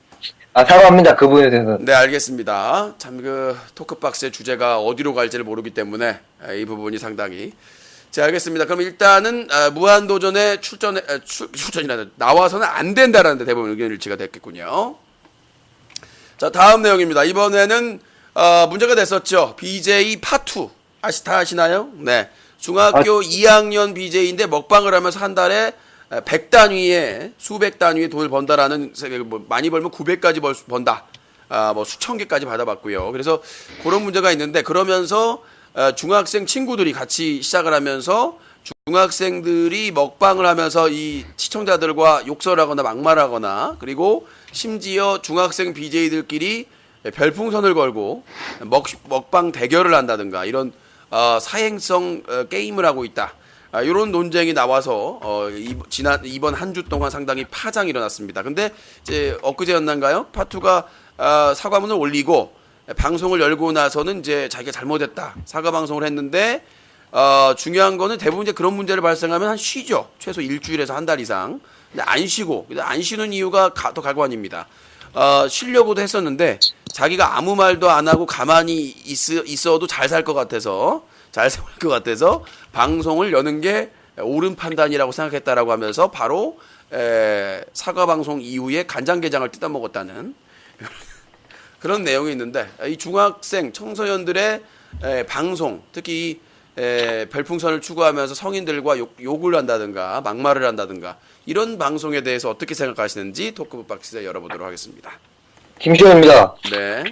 아, 사과합니다. 그 부분에 대해서는. 네, 알겠습니다. 참 그 토크박스의 주제가 어디로 갈지를 모르기 때문에 이 부분이 상당히 자, 알겠습니다. 그럼 일단은 무한도전에 출전이라는 나와서는 안 된다라는 데 대부분 의견 일치가 됐겠군요. 자, 다음 내용입니다. 이번에는 문제가 됐었죠. BJ 파2 다 아시나요? 네. 중학교 2학년 BJ인데 먹방을 하면서 한 달에 100단위의 수백 단위의 돈을 번다라는 뭐 많이 벌면 900까지 번다. 뭐 수천 개까지 받아봤고요. 그래서 그런 문제가 있는데 그러면서 중학생 친구들이 같이 시작을 하면서 중학생들이 먹방을 하면서 이 시청자들과 욕설하거나 막말하거나 그리고 심지어 중학생 BJ들끼리 별풍선을 걸고 먹방 대결을 한다든가 이런 사행성 게임을 하고 있다. 이런 논쟁이 나와서 이번 한 주 동안 상당히 파장이 일어났습니다. 근데 이제 엊그제였나요? 파투가 사과문을 올리고 방송을 열고 나서는 이제 자기가 잘못했다 사과 방송을 했는데 중요한 거는 대부분 이제 그런 문제를 발생하면 한 쉬죠. 최소 일주일에서 한 달 이상. 근데 안 쉬는 이유가 더 가관입니다. 쉬려고도 했었는데 자기가 아무 말도 안 하고 가만히 있어도 잘 살 것 같아서 방송을 여는 게 옳은 판단이라고 생각했다라고 하면서 바로 사과 방송 이후에 간장게장을 뜯어 먹었다는 그런 내용이 있는데 이 중학생 청소년들의 방송 특히 별풍선을 추구하면서 성인들과 욕을 한다든가 막말을 한다든가 이런 방송에 대해서 어떻게 생각하시는지 토크북 박스에 열어보도록 하겠습니다. 김시호입니다. 네.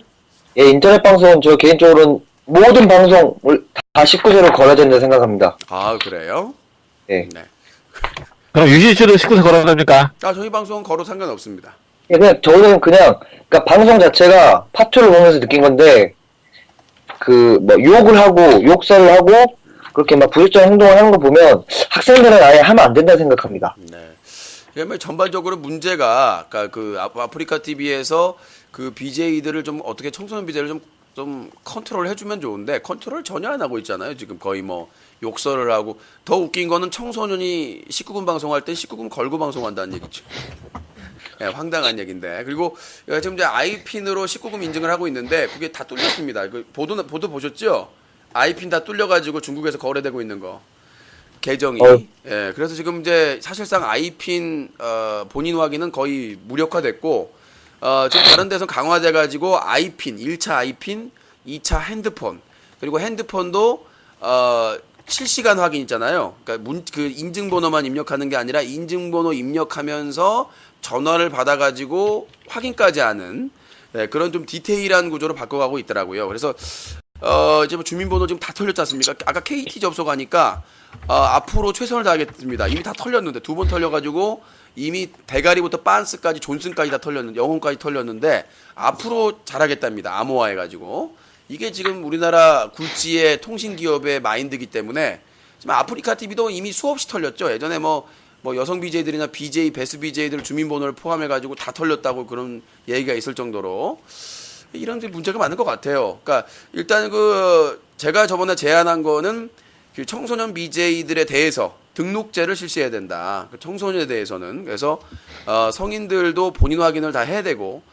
예, 인터넷 방송 저 개인적으로는 모든 방송을 다 19세로 걸어야 된다 생각합니다. 아 그래요? 예. 네. 그럼 유신 씨도 19세 걸어야 됩니까? 저희 방송은 걸어 상관없습니다. 예, 그냥 저는 그러니까 방송 자체가 파투를 보면서 느낀 건데 뭐 욕을 하고 욕설을 하고 그렇게 막 부적절한 행동을 하는 거 보면 학생들은 아예 하면 안 된다 생각합니다. 네. 그러면 전반적으로 문제가 그러니까 그 아프리카 TV에서 그 BJ들을 좀 어떻게 청소년 BJ를 좀 컨트롤 해주면 좋은데 컨트롤 전혀 안 하고 있잖아요. 지금 거의 뭐 욕설을 하고 더 웃긴 거는 청소년이 19금 방송할 때 19금 걸고 방송한다는 얘기죠. 네, 황당한 얘기인데 그리고 지금 이제 아이핀으로 19금 인증을 하고 있는데 그게 다 뚫렸습니다. 보도 보셨죠? 아이핀 다 뚫려가지고 중국에서 거래되고 있는 거 계정이. 예, 그래서 지금 이제 사실상 아이핀 본인 확인은 거의 무력화됐고 지금 다른 데서 강화돼가지고 아이핀 1차 아이핀, 2차 핸드폰 그리고 핸드폰도 실시간 확인 있잖아요. 그러니까 그 인증번호만 입력하는 게 아니라 인증번호 입력하면서 전화를 받아가지고 확인까지 하는 그런 좀 디테일한 구조로 바꿔가고 있더라고요. 그래서 이제 뭐 주민번호 지금 다 털렸지 않습니까? 아까 KT 접속하니까 앞으로 최선을 다하겠습니다. 이미 다 털렸는데 2번 털려가지고 이미 대가리부터 빤스까지 존슨까지 다 털렸는데 영혼까지 털렸는데 앞으로 잘하겠답니다. 암호화해가지고 이게 지금 우리나라 굴지의 통신기업의 마인드이기 때문에 지금 아프리카 TV도 이미 수없이 털렸죠. 예전에 뭐 여성 BJ들이나 BJ, 베스 BJ들 주민번호를 포함해가지고 다 털렸다고 그런 얘기가 있을 정도로 이런 문제가 많은 것 같아요. 그러니까 일단 제가 저번에 제안한 거는 그 청소년 BJ들에 대해서 등록제를 실시해야 된다. 그 청소년에 대해서는 그래서 성인들도 본인 확인을 다 해야 되고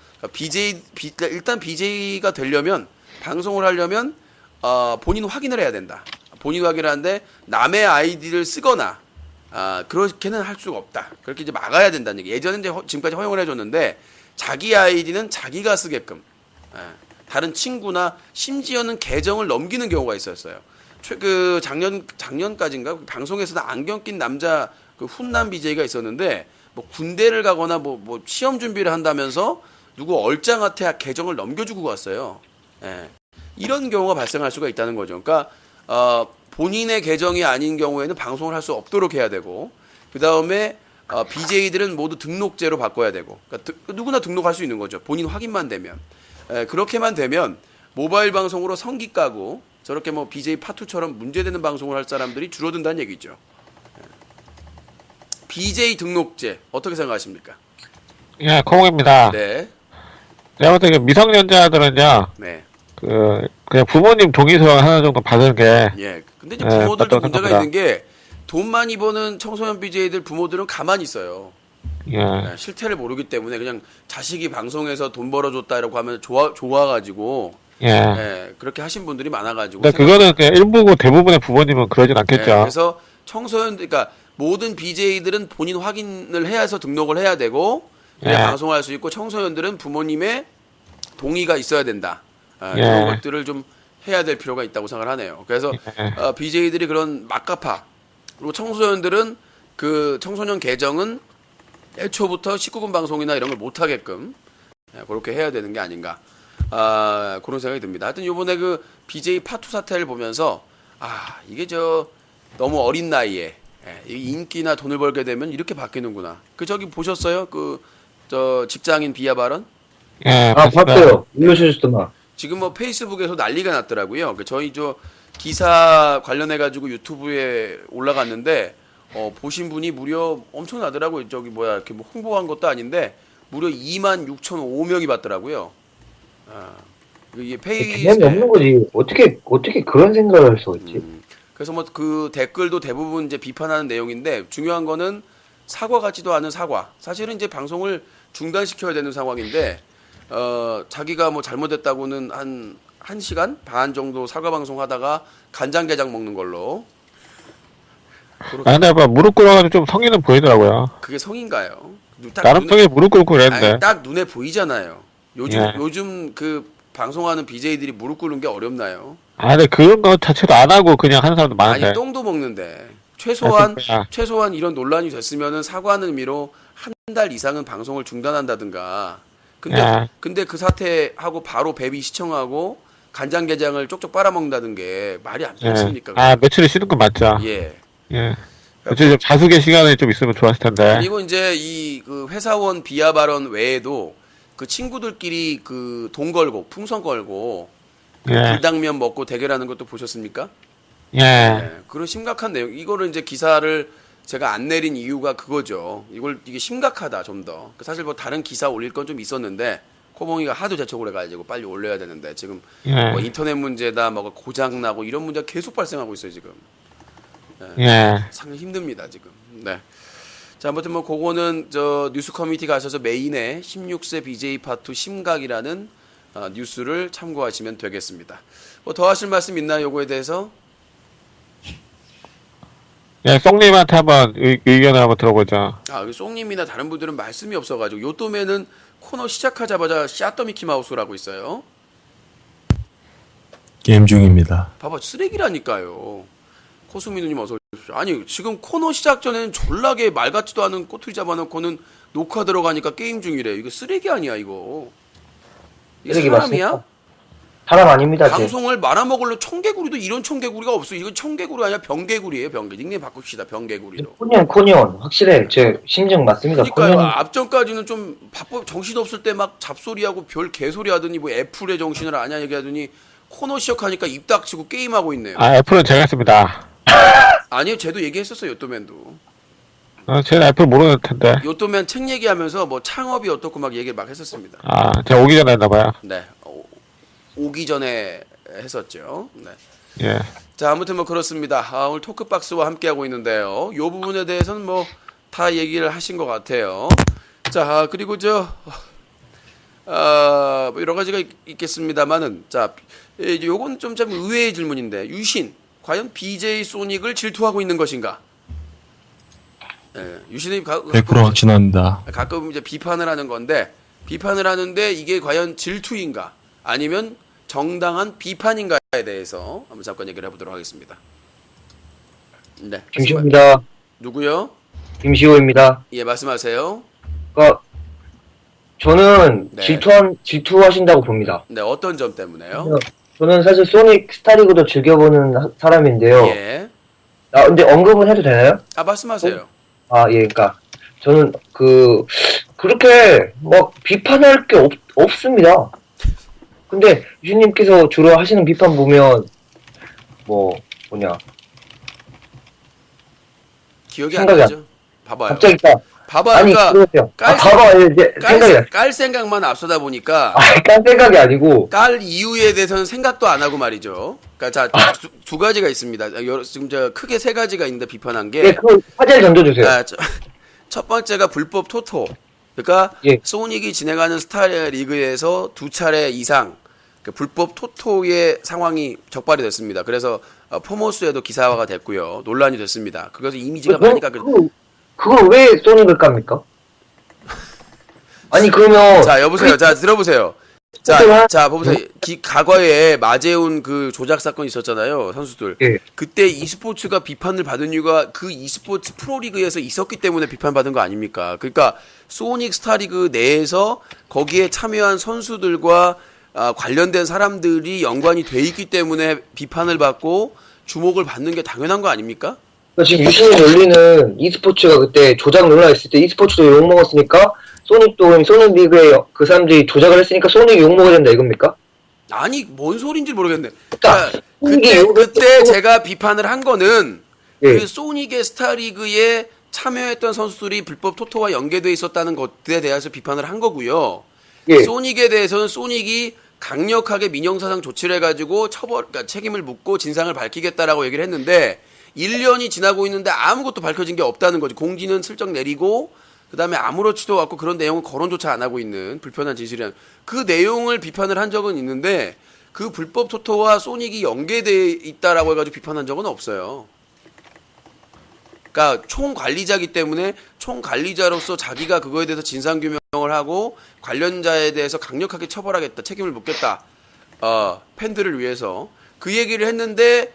일단 BJ가 되려면 방송을 하려면 본인 확인을 해야 된다. 본인 확인을 하는데 남의 아이디를 쓰거나 그렇게는 할 수가 없다. 그렇게 이제 막아야 된다는 얘기. 예전에 이제 지금까지 허용을 해줬는데 자기 아이디는 자기가 쓰게끔 다른 친구나 심지어는 계정을 넘기는 경우가 있었어요. 작년까지인가 방송에서도 안경 낀 남자 그 훈남 BJ가 있었는데 뭐 군대를 가거나 뭐 시험 준비를 한다면서 누구 얼짱한테 계정을 넘겨주고 갔어요. 예. 이런 경우가 발생할 수가 있다는 거죠. 그러니까 본인의 계정이 아닌 경우에는 방송을 할 수 없도록 해야 되고 그 다음에 BJ들은 모두 등록제로 바꿔야 되고 그러니까 누구나 등록할 수 있는 거죠. 본인 확인만 되면 그렇게만 되면 모바일 방송으로 성기 까고 저렇게 뭐 BJ 파투처럼 문제되는 방송을 할 사람들이 줄어든다는 얘기죠. BJ 등록제 어떻게 생각하십니까? 예, 커몽입니다. 네. 내가 볼 때 미성년자들은요, 네. 그냥 부모님 동의서 하나 정도 받은 게, 예. 근데 이제 부모들도 맞다고 문제가 생각합니다. 있는 게 돈 많이 버는 청소년 BJ들 부모들은 가만히 있어요. 예. 실태를 모르기 때문에 그냥 자식이 방송에서 돈 벌어줬다라고 하면 좋아가지고 예. 그렇게 하신 분들이 많아가지고. 근데 그거는 그냥 일부고 대부분의 부모님은 그러진 않겠죠. 그래서 그러니까 모든 BJ들은 본인 확인을 해야 해서 등록을 해야 되고 그냥 방송할 수 있고 청소년들은 부모님의 동의가 있어야 된다. 이런 것들을 좀 해야 될 필요가 있다고 생각을 하네요. 그래서 예. BJ들이 그런 막가파 그리고 청소년들은 그 청소년 계정은 애초부터 19금 방송이나 이런 걸 못하게끔 그렇게 해야 되는 게 아닌가 그런 생각이 듭니다. 하여튼 요번에 그 BJ 파투 사태를 보면서 이게 너무 어린 나이에 이 인기나 돈을 벌게 되면 이렇게 바뀌는구나. 저기 보셨어요? 직장인 비하 발언? 예, 봤어요. 올려주셨더만. 지금 뭐 페이스북에서 난리가 났더라고요. 저희 기사 관련해 가지고 유튜브에 올라갔는데 보신 분이 무려 엄청나더라고요. 이렇게 뭐 홍보한 것도 아닌데 무려 26,005명이 봤더라고요. 이게 개념이 없는 거지. 어떻게 그런 생각을 할 수가 있지? 그래서 뭐 그 댓글도 대부분 이제 비판하는 내용인데 중요한 거는 사과 같지도 않은 사과. 사실은 이제 방송을 중단시켜야 되는 상황인데 자기가 뭐 잘못했다고는 한 1시간 반 정도 사과 방송 하다가 간장게장 먹는 걸로. 근데 무릎 꿇어가지고 좀 성의는 보이더라고요. 그게 성인가요? 나름 성에 무릎 꿇고 그랬는데. 딱 눈에 보이잖아요. 예. 요즘 그 방송하는 BJ들이 무릎 꿇는 게 어렵나요? 근데 그런 거 자체도 안 하고 그냥 하는 사람도 많은데. 아니 똥도 먹는데 최소한 아, 최소한 이런 논란이 됐으면은 사과하는 의미로 한 달 이상은 방송을 중단한다든가. 야. 근데 그 사태하고 바로 베비 시청하고 간장게장을 쪽쪽 빨아먹는다는 게 말이 안 예. 되겠습니까? 며칠을 쉬는 건 맞죠. 예. 예. 며칠 좀 자숙의 시간이 좀 있으면 좋았을 텐데. 그리고 이제 그 회사원 비하 발언 외에도 그 친구들끼리 그 돈 걸고 풍선 걸고 예. 불당면 먹고 대결하는 것도 보셨습니까? 예. 그런 심각한 내용. 이거를 이제 기사를 제가 안 내린 이유가 그거죠. 이게 심각하다 좀 더. 사실 뭐 다른 기사 올릴 건 좀 있었는데 코봉이가 하도 재촉을 해가지고 빨리 올려야 되는데 지금 예. 뭐 인터넷 문제다, 뭐 고장 나고 이런 문제가 계속 발생하고 있어요 지금. 예. 상당히 힘듭니다 지금. 네. 자, 아무튼 뭐 그거는 뉴스 커뮤니티 가셔서 메인에 16세 BJ 파트 심각이라는 뉴스를 참고하시면 되겠습니다. 뭐 더 하실 말씀 있나요? 요거에 대해서? 예, 썽님한테 한번 의견을 한번 들어보자. 송님이나 다른 분들은 말씀이 없어가지고 요또매는 코너 시작하자마자 샤더 미키마우스라고 있어요. 게임 중입니다. 봐봐, 쓰레기라니까요. 코수미 누님 어서 오십시오. 아니 지금 코너 시작 전에는 졸라게 말 같지도 않은 꼬투리 잡아놓고는 녹화 들어가니까 게임 중이래. 이거 쓰레기 아니야 이거. 이게 쓰레기 사람이야? 맞습니까? 사람 아닙니다. 방송을 말아먹으려 청개구리도 이런 청개구리가 없어. 이건 청개구리 아니야 병개구리예요. 병개. 닉네임 바꿉시다. 병개구리로. 코니언 확실해. 제 심정 맞습니다. 그러니까요. 코니언 앞전까지는 좀 바빠 정신없을 때 막 잡소리하고 별 개소리 하더니 뭐 애플의 정신을 아냐 얘기하더니 코너 시작하니까 입 닥치고 게임하고 있네요. 애플은 제가 했습니다. 아니요. 쟤도 얘기했었어요. 요또맨도. 쟤는 애플 모르는 텐데. 요또맨 책 얘기하면서 뭐 창업이 어떻고 막 얘기를 막 했었습니다. 제가 오기 전에 했나봐요. 네. 오기 전에 했었죠. 네. 예. 자, 아무튼 뭐 그렇습니다. 오늘 토크박스와 함께하고 있는데요. 요 부분에 대해서는 뭐 다 얘기를 하신 것 같아요. 자, 그리고 뭐 여러 가지가 있겠습니다만은, 자, 요건 좀 의외의 질문인데, 유신, 과연 BJ 소닉을 질투하고 있는 것인가? 유신이 100% 확신합니다. 가끔 이제 비판을 하는 건데, 비판을 하는데 이게 과연 질투인가? 아니면 정당한 비판인가에 대해서 한번 잠깐 얘기를 해보도록 하겠습니다. 네. 김시호입니다. 누구요? 김시호입니다. 예, 말씀하세요. 그러니까 저는 네. 질투하신다고 봅니다. 네, 어떤 점 때문에요? 저는 사실 소닉 스타리그도 즐겨보는 사람인데요. 예. 근데 언급은 해도 되나요? 말씀하세요. 예, 그러니까 저는 그렇게 막 비판할 게 없습니다. 근데 유진님께서 주로 하시는 비판 보면 기억이 안 생각이 나죠? 봐봐요. 갑자기 딱 봐봐요. 아니 그러니까 그러세요. 깔- 이제 생각이 깔 생각만 앞서다 보니까 깐 생각이 아니고 깔 이유에 대해서는 생각도 안 하고 말이죠. 그러니까 자, 두 가지가 있습니다. 지금 크게 세 가지가 있는데 비판한 게 그 화제를 던져주세요. 첫 번째가 불법 토토. 그러니까 예. 소닉이 진행하는 스타리그에서 2차례 이상 그 불법 토토의 상황이 적발이 됐습니다. 그래서 포모스에도 기사화가 됐고요. 논란이 됐습니다. 그래서 이미지가 많이 깎여. 그걸 왜 소닉을 깝니까? 아니 그러면 자, 여보세요. 자, 들어보세요. 자, 보세요. 과거에 마재훈 그 조작 사건 있었잖아요, 선수들. 예. 그때 e스포츠가 비판을 받은 이유가 그 e스포츠 프로리그에서 있었기 때문에 비판받은 거 아닙니까? 그러니까 소닉 스타리그 내에서 거기에 참여한 선수들과 관련된 사람들이 연관이 돼 있기 때문에 비판을 받고 주목을 받는 게 당연한 거 아닙니까? 지금 유신이 열리는 e스포츠가 그때 조작 논란 있을 때 e스포츠도 욕먹었으니까 소닉도 그럼 소닉 리그에 그 사람들이 조작을 했으니까 소닉이 욕먹어야 된다 이겁니까? 아니, 뭔 소린지 모르겠네. 그러니까 그때 제가 비판을 한 거는 예. 그 소닉의 스타리그에 참여했던 선수들이 불법 토토와 연계돼 있었다는 것에 대해서 비판을 한 거고요. 예. 소닉에 대해서는 소닉이 강력하게 민형사상 조치를 해가지고 그러니까 책임을 묻고 진상을 밝히겠다라고 얘기를 했는데 1년이 지나고 있는데 아무것도 밝혀진 게 없다는 거지. 공지는 슬쩍 내리고 그다음에 아무렇지도 않고 그런 내용을 거론조차 안 하고 있는 불편한 진실이란 그 내용을 비판을 한 적은 있는데 그 불법 토토와 소닉이 연계돼 있다라고 해가지고 비판한 적은 없어요. 그러니까 총관리자기 때문에 총관리자로서 자기가 그거에 대해서 진상규명을 하고 관련자에 대해서 강력하게 처벌하겠다, 책임을 묻겠다, 팬들을 위해서 그 얘기를 했는데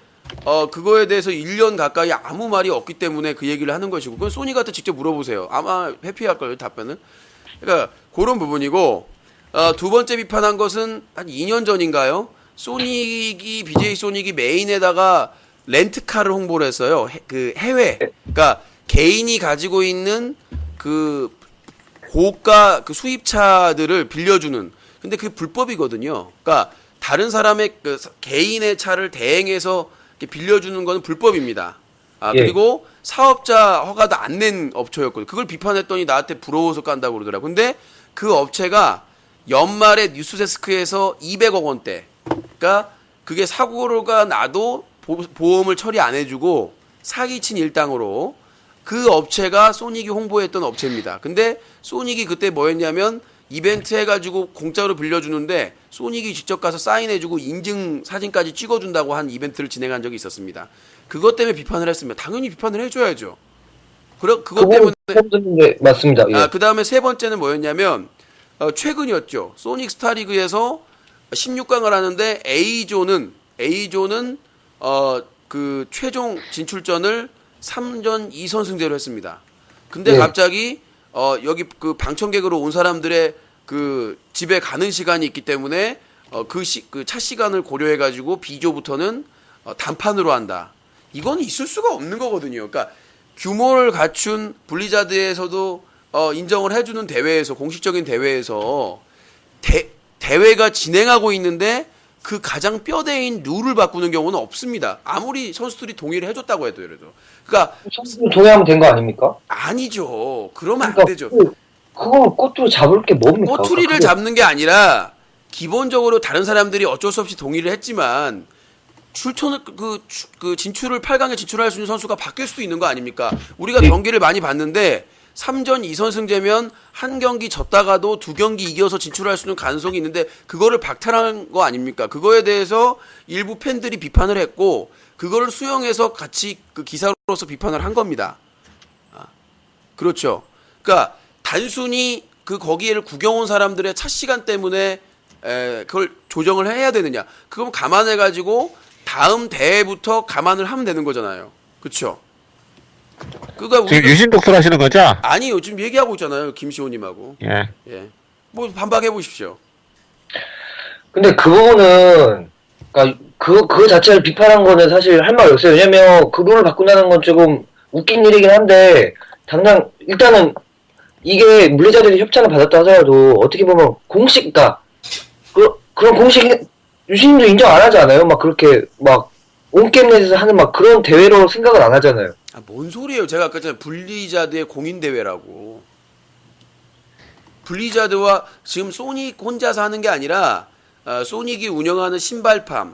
그거에 대해서 1년 가까이 아무 말이 없기 때문에 그 얘기를 하는 것이고, 그건 소니한테 직접 물어보세요. 아마 회피할 거예요, 답변은. 그러니까 그런 부분이고, 두 번째 비판한 것은 한 2년 전인가요? BJ 소닉이 메인에다가 렌트카를 홍보를 했어요. 그 해외. 그러니까 개인이 가지고 있는 그 고가 그 수입차들을 빌려주는. 근데 그게 불법이거든요. 그러니까 다른 사람의 그 개인의 차를 대행해서 빌려주는 건 불법입니다. 그리고 사업자 허가도 안 낸 업체였거든요. 그걸 비판했더니 나한테 부러워서 깐다고 그러더라고요. 근데 그 업체가 연말에 뉴스데스크에서 200억 원대. 그러니까 그게 사고가 나도 보험을 처리 안 해주고 사기친 일당으로 그 업체가 소닉이 홍보했던 업체입니다. 근데 소닉이 그때 뭐 했냐면 이벤트 해가지고 공짜로 빌려주는데 소닉이 직접 가서 사인해주고 인증 사진까지 찍어준다고 한 이벤트를 진행한 적이 있었습니다. 그것 때문에 비판을 했습니다. 당연히 비판을 해줘야죠. 그것 때문에. 맞습니다. 예. 그 다음에 세 번째는 뭐였냐면 최근이었죠. 소닉 스타리그에서 16강을 하는데 A조는 그 최종 진출전을 3전 2선승제로 했습니다. 근데 네. 갑자기 여기 그 방청객으로 온 사람들의 그 집에 가는 시간이 있기 때문에 그 차 시간을 고려해 가지고 B조부터는 단판으로 한다. 이건 있을 수가 없는 거거든요. 그러니까 규모를 갖춘 블리자드에서도 인정을 해주는 대회에서 공식적인 대회에서 대회가 진행하고 있는데 그 가장 뼈대인 룰을 바꾸는 경우는 없습니다. 아무리 선수들이 동의를 해줬다고 해도 그래도. 그러니까 선수들 동의하면 된 거 아닙니까? 아니죠. 그러면 안 그러니까 되죠. 그걸 꼬투리 잡을 게 뭡니까? 꼬투리를 잡는 게 아니라 기본적으로 다른 사람들이 어쩔 수 없이 동의를 했지만 진출을 8강에 진출할 수 있는 선수가 바뀔 수도 있는 거 아닙니까? 우리가 경기를 많이 봤는데 3전 2선승제면 한 경기 졌다가도 두 경기 이겨서 진출할 수 있는 가능성이 있는데 그거를 박탈한 거 아닙니까? 그거에 대해서 일부 팬들이 비판을 했고 그거를 수용해서 같이 그 기사로서 비판을 한 겁니다. 그렇죠. 그러니까 단순히 그 거기를 구경 온 사람들의 차 시간 때문에 그걸 조정을 해야 되느냐? 그건 감안해 가지고 다음 대회부터 감안을 하면 되는 거잖아요. 그렇죠? 그가 지금 유신 독설 하시는 거죠? 아니요, 지금 얘기하고 있잖아요, 김시호님하고. 예. 예, 뭐 반박해 보십시오. 근데 그 부분은 그러니까 그 자체를 비판한 거는 사실 할 말이 없어요. 왜냐면 그 룰을 바꾼다는 건 조금 웃긴 일이긴 한데 당장 일단은 이게 물리자들이 협찬을 받았다 하더라도 어떻게 보면 공식, 그런 공식 유신님도 인정 안 하지 않아요? 막 그렇게 막 온게임넷에서 하는 막 그런 대회로 생각을 안 하잖아요. 뭔 소리예요? 제가 아까 전에 블리자드의 공인 대회라고. 블리자드와 지금 소닉 혼자서 하는 게 아니라 소닉이 운영하는 신발팜,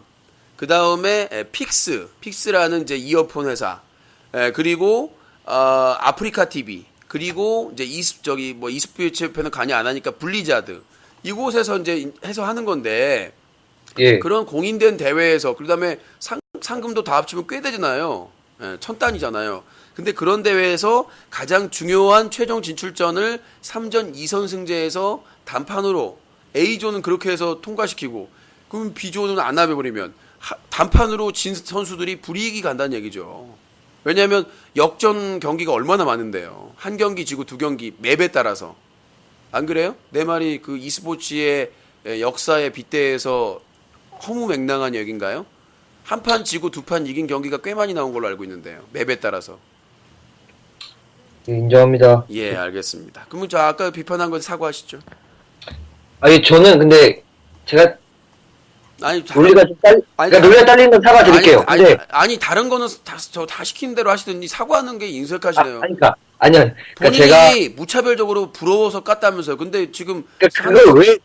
그 다음에 픽스라는 이제 이어폰 회사, 그리고 아프리카 TV, 그리고 이제 e스포츠협회는 관여 안 하니까 블리자드 이곳에서 이제 해서 하는 건데. 예. 그런 공인된 대회에서 그다음에 상금도 다 합치면 꽤 되잖아요. 1000단이잖아요. 근데 그런 대회에서 가장 중요한 최종 진출전을 3전 2선승제에서 단판으로 A조는 그렇게 해서 통과시키고 그럼 B조는 안 나눠버리면 단판으로 진 선수들이 불이익이 간다는 얘기죠. 왜냐하면 역전 경기가 얼마나 많은데요. 한 경기 지고 두 경기 맵에 따라서. 안 그래요? 내 말이 그 e스포츠의 역사에 빗대해서 허무맹랑한 얘기인가요? 한 판 지고 두 판 이긴 경기가 꽤 많이 나온 걸로 알고 있는데요. 맵에 따라서. 예, 인정합니다. 예, 알겠습니다. 그러면 저 아까 비판한 건 사과하시죠. 아니, 저는 근데 제가 아니, 논리가 좀 아니, 그러니까 논리가 딸리는 건 사과드릴게요. 아니, 다른 거는 다 시키는 대로 하시든지 사과하는 게 인색하시네요. 아니요. 그러니까 본인이 제가 무차별적으로 부러워서 깠다면서요. 근데 지금 그러니까 그걸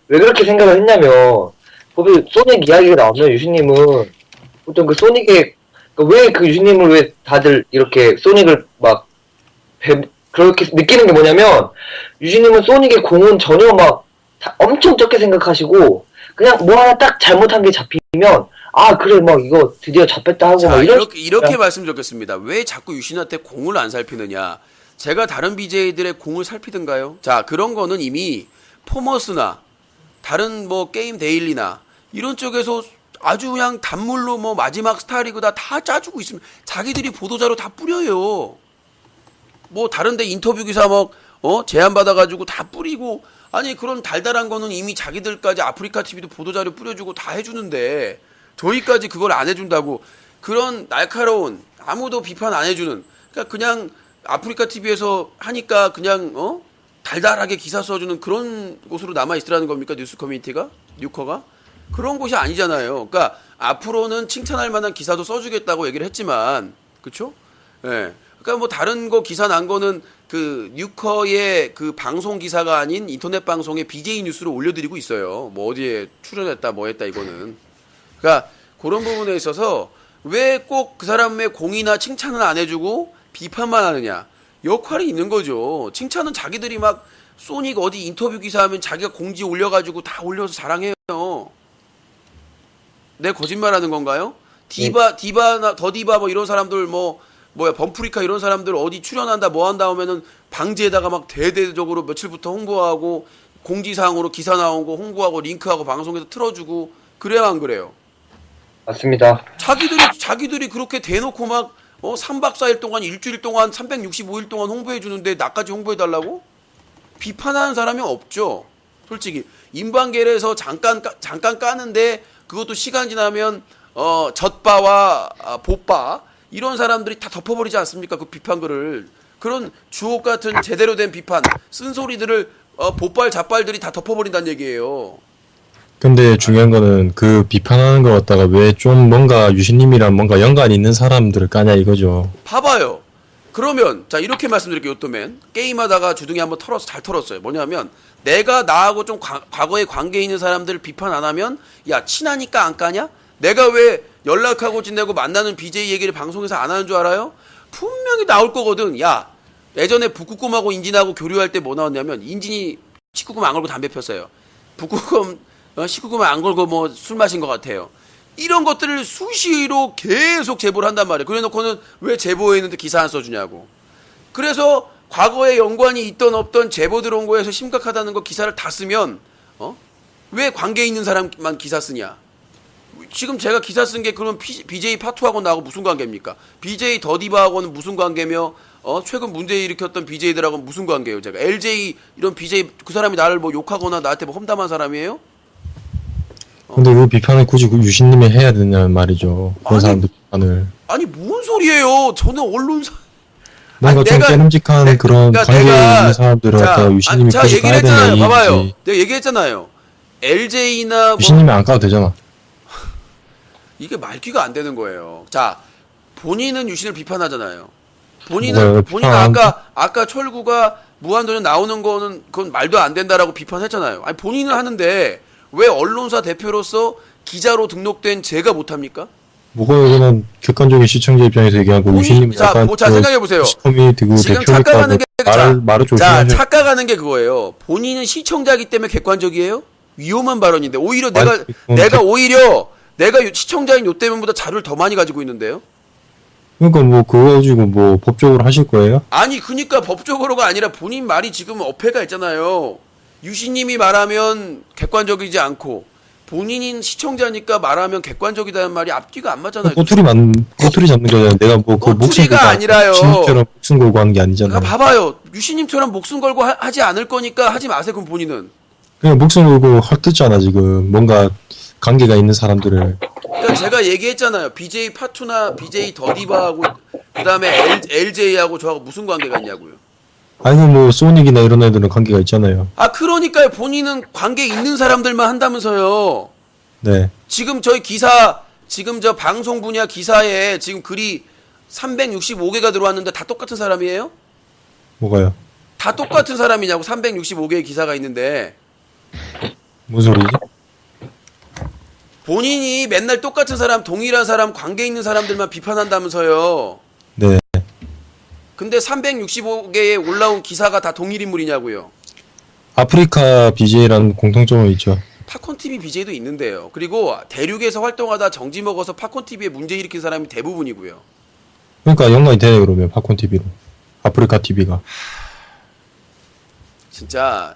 왜 그렇게 생각을 했냐면, 거기 소닉 이야기가 나오면 유신님은 보통 그 소닉의 왜 그 유신님을 왜 다들 이렇게 소닉을 막 그렇게 느끼는 게 뭐냐면, 유신님은 소닉의 공은 전혀 막 엄청 적게 생각하시고 그냥 뭐 하나 딱 잘못한 게 잡히면 아 그래 막 이거 드디어 잡혔다 하고 자, 막 이렇게 말씀드렸겠습니다. 왜 자꾸 유신한테 공을 안 살피느냐? 제가 다른 BJ들의 공을 살피든가요? 자, 그런 거는 이미 포머스나 다른 뭐 게임 데일리나 이런 쪽에서 아주 그냥 단물로 뭐 마지막 스타리그다 다 짜주고 있으면 자기들이 보도자료 다 뿌려요. 뭐 다른데 인터뷰 기사 막 제안 받아가지고 다 뿌리고 아니 그런 달달한 거는 이미 자기들까지 아프리카 TV도 보도자료 뿌려주고 다 해주는데 저희까지 그걸 안 해준다고 그런 날카로운 아무도 비판 안 해주는 그러니까 그냥 아프리카 TV에서 하니까 그냥 달달하게 기사 써주는 그런 곳으로 남아 있으라는 겁니까 뉴스 커뮤니티가 뉴커가 그런 곳이 아니잖아요. 그러니까 앞으로는 칭찬할 만한 기사도 써주겠다고 얘기를 했지만 그렇죠? 예. 그러니까 뭐 다른 거 기사 난 거는 그 뉴커의 그 방송 기사가 아닌 인터넷 방송에 BJ 뉴스로 올려드리고 있어요. 뭐 어디에 출연했다 뭐 했다 이거는. 그러니까 그런 부분에 있어서 왜 꼭 그 사람의 공이나 칭찬은 안 해주고 비판만 하느냐. 역할이 있는 거죠. 칭찬은 자기들이 막 소닉 어디 인터뷰 기사하면 자기가 공지 올려가지고 다 올려서 자랑해요. 내 거짓말하는 건가요? 디바나 더 디바 뭐 이런 사람들 뭐야 범프리카 이런 사람들 어디 출연한다 뭐 한다 하면은 방지에다가 막 대대적으로 며칠부터 홍보하고 공지사항으로 기사 나온 거 홍보하고 링크하고 방송에서 틀어주고 그래야 안 그래요? 맞습니다. 자기들이 그렇게 대놓고 막 3박 4일 동안 일주일 동안 365일 동안 홍보해 주는데 나까지 홍보해 달라고? 비판하는 사람이 없죠. 솔직히 인방계에서 잠깐 까는데 그것도 시간 지나면 젖바와 보바 이런 사람들이 다 덮어버리지 않습니까? 그 비판글을 그런 주옥 같은 제대로 된 비판 쓴소리들을 보빨 잡빨들이 다 덮어버린다는 얘기예요. 근데 중요한 거는 그 비판하는 거 갖다가 왜 좀 뭔가 유신님이랑 뭔가 연관이 있는 사람들을 까냐 이거죠. 봐봐요. 그러면 자 이렇게 말씀드릴게요. 요또맨 게임하다가 주둥이 한번 잘 털었어요. 뭐냐면 내가 나하고 좀 과거에 관계 있는 사람들을 비판 안 하면 야 친하니까 안 까냐? 내가 왜 연락하고 지내고 만나는 BJ 얘기를 방송에서 안 하는 줄 알아요? 분명히 나올 거거든. 야 예전에 북극곰하고 인진하고 교류할 때 뭐 나왔냐면 인진이 19금 안 걸고 담배 폈어요. 북극곰 19금을 안 걸고 뭐 술 마신 것 같아요. 이런 것들을 수시로 계속 제보를 한단 말이에요. 그래 놓고는 왜 제보했는데 기사 안 써주냐고. 그래서 과거에 연관이 있던 없던 제보 들어온 거에서 심각하다는 거 기사를 다 쓰면 왜 관계 있는 사람만 기사 쓰냐. 지금 제가 기사 쓴 게 그러면 BJ 파투하고 나하고 무슨 관계입니까? BJ 더디바하고는 무슨 관계며 최근 문제 일으켰던 BJ들하고는 무슨 관계예요? 제가 LJ 이런 BJ 그 사람이 나를 뭐 욕하거나 나한테 뭐 험담한 사람이에요? 근데 그 비판을 굳이 그 유신님이 해야 되냐는 말이죠. 그런 아니, 사람들 비판을. 아니 뭔 소리예요? 저는 언론사 뭔가 좀 깨름직한 그런 관계에 있는 사람들을 갖다가 유신님이 자 굳이 얘기를 까야 되냐 했잖아요. 봐봐요. 이거지. 내가 얘기했잖아요. LJ나 뭐 유신님이 안 까도 되잖아. 이게 말귀가 안 되는 거예요. 자 본인은 유신을 비판하잖아요. 본인 아까 철구가 무한도전 나오는 거는 그건 말도 안 된다라고 비판했잖아요. 아니 본인은 하는데 왜 언론사 대표로서 기자로 등록된 제가 못합니까? 뭐가 그냥 객관적인 시청자 입장에서 얘기하고 유신님이 약간 자 생각해 보세요. 커뮤니티 그 지금 대표니까 착각하는 게 말을 자 조심하셔야. 착각하는 게 그거예요. 본인은 시청자이기 때문에 객관적이에요? 위험한 발언인데 오히려 내가 시청자인 요 때문보다 자료를 더 많이 가지고 있는데요. 그러니까 뭐 그거 가지고 뭐 법적으로 하실 거예요? 아니 그러니까 법적으로가 아니라 본인 말이 지금 어폐가 있잖아요. 유신님이 말하면 객관적이지 않고 본인인 시청자니까 말하면 객관적이다는 말이 앞뒤가 안 맞잖아요. 꼬투리 잡는 거잖아. 내가 뭐 그 목숨 꼬투리가 걸고 아니라요. 신처럼 목숨 걸고 한 게 아니잖아요. 그러니까 봐봐요. 유신님처럼 목숨 걸고 하지 않을 거니까 하지 마세요. 그럼 본인은. 그냥 목숨 걸고 헐뜯잖아 지금. 뭔가 관계가 있는 사람들을. 그러니까 제가 얘기했잖아요. BJ 파투나 BJ 더디바하고 그다음에 LJ하고 저하고 무슨 관계가 있냐고요. 아니 뭐 소닉이나 이런 애들은 관계가 있잖아요. 아 그러니까요. 본인은 관계 있는 사람들만 한다면서요. 네. 지금 저희 기사 지금 저 방송 분야 기사에 지금 글이 365개가 들어왔는데 다 똑같은 사람이에요? 뭐가요? 다 똑같은 사람이냐고. 365개의 기사가 있는데 무슨 소리지? 본인이 맨날 똑같은 사람, 동일한 사람, 관계 있는 사람들만 비판한다면서요. 네. 근데 365개에 올라온 기사가 다 동일 인물이냐고요. 아프리카 BJ라는 공통점은 있죠. 팝콘TV BJ도 있는데요. 그리고 대륙에서 활동하다 정지 먹어서 팝콘TV에 문제 일으킨 사람이 대부분이고요. 그러니까 연관이 되네 그러면 팝콘 TV로. 아프리카 TV가. 진짜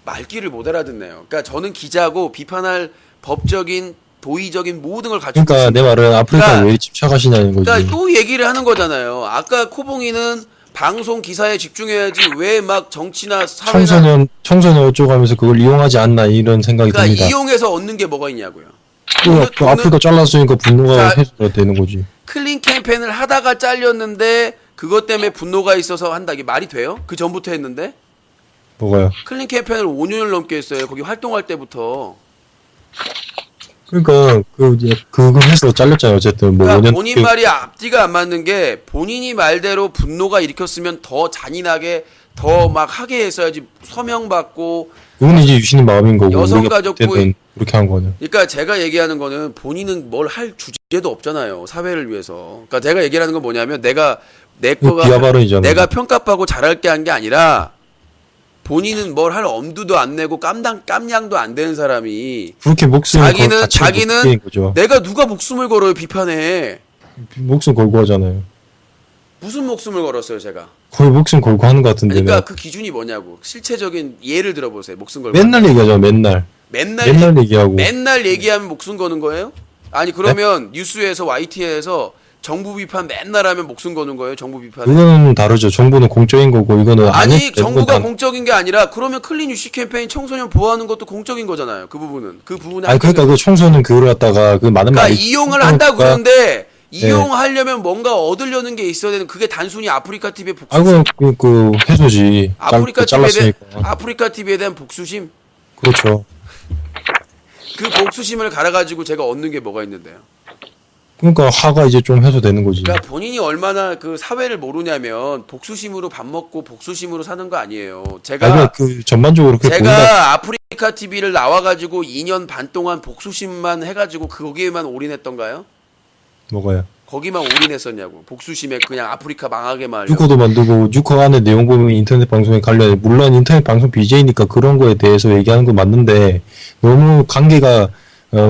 말귀를 못 알아듣네요. 그러니까 저는 기자고 비판할 법적인 도의적인 모든 걸 가지고 그러니까 있습니다. 내 말은 아프리카 그러니까- 왜 집착하시냐는 거지. 그러니까 또 얘기를 하는 거잖아요. 아까 코봉이는 방송 기사에 집중해야지 왜 막 정치나 사회나 청소년 어쩌고 하면서 그걸 이용하지 않나 이런 생각이 그러니까 듭니다. 이용해서 얻는 게 뭐가 있냐고요. 그 아프리카 잘랐으니까 분노가 자, 해소가 되는 거지. 클린 캠페인을 하다가 잘렸는데 그것 때문에 분노가 있어서 한다. 이게 말이 돼요? 그 전부터 했는데 뭐가요? 클린 캠페인을 5년을 넘게 했어요. 거기 활동할 때부터. 그러니까 그거 해서 잘렸잖아요. 어쨌든 뭐 그러니까 5년 본인 말이 앞뒤가 안 맞는 게 본인이 말대로 분노가 일으켰으면 더 잔인하게 더 막 하게 했어야지. 서명 받고. 그건 이제 유신의 마음인 거고 여성가족부의- 그때는 그렇게 한 거는. 그러니까 제가 얘기하는 거는 본인은 뭘 할 주제도 없잖아요. 사회를 위해서. 그러니까 제가 얘기하는 건 뭐냐면 내가 내 그거 거가 비하 발언이잖아요. 내가 평가받고 잘할게 한 게 아니라 본인은 뭘 할 엄두도 안 내고 깜냥도 안 되는 사람이 그렇게 목숨을 자기는 거죠. 내가 누가 목숨을 걸어요 비판에. 목숨 걸고 하잖아요. 무슨 목숨을 걸었어요 제가. 거의 목숨 걸고 하는 것 같은데. 그러니까 내가 그 기준이 뭐냐고. 실체적인 예를 들어보세요. 목숨 걸고. 맨날 얘기하잖아. 맨날 얘기하고. 맨날 얘기하면 목숨 거는 거예요? 아니 그러면 뉴스에서 YT에서 정부 비판 맨날 하면 목숨 거는 거예요? 정부 비판에? 이거는 다르죠. 정부는 공적인 거고 이거는 아니 대부분 정부가 다- 공적인 게 아니라 그러면 클린 유시 캠페인 청소년 보호하는 것도 공적인 거잖아요. 그 부분은 그 부분에 아니 그러니까 그 청소는 그걸 갖다가 그 많은 그러니까 말이 이용을 한다고 그러는데 네. 이용하려면 뭔가 얻으려는 게 있어야 되는 그게 단순히 아프리카 TV의 복수심. 아이고 그 해소지. 아프리카 TV에 잘랐으니까. 대한 아프리카 TV에 대한 복수심. 그렇죠. 그 복수심을 갈아가지고 제가 얻는 게 뭐가 있는데요? 그러니까 화가 이제 좀 해소되는 거지. 그러니까 본인이 얼마나 그 사회를 모르냐면 복수심으로 밥 먹고 복수심으로 사는 거 아니에요. 아니 그 전반적으로 그렇게 보인다. 제가 아프리카 TV를 나와가지고 2년 반 동안 복수심만 해가지고 거기에만 올인했던가요? 뭐가요? 거기만 올인했었냐고. 복수심에 그냥 아프리카 망하게만 하려고. 뉴커도 만들고 뉴커 안에 내용 보면 인터넷 방송에 관련해. 물론 인터넷 방송 BJ니까 그런 거에 대해서 얘기하는 건 맞는데 너무 관계가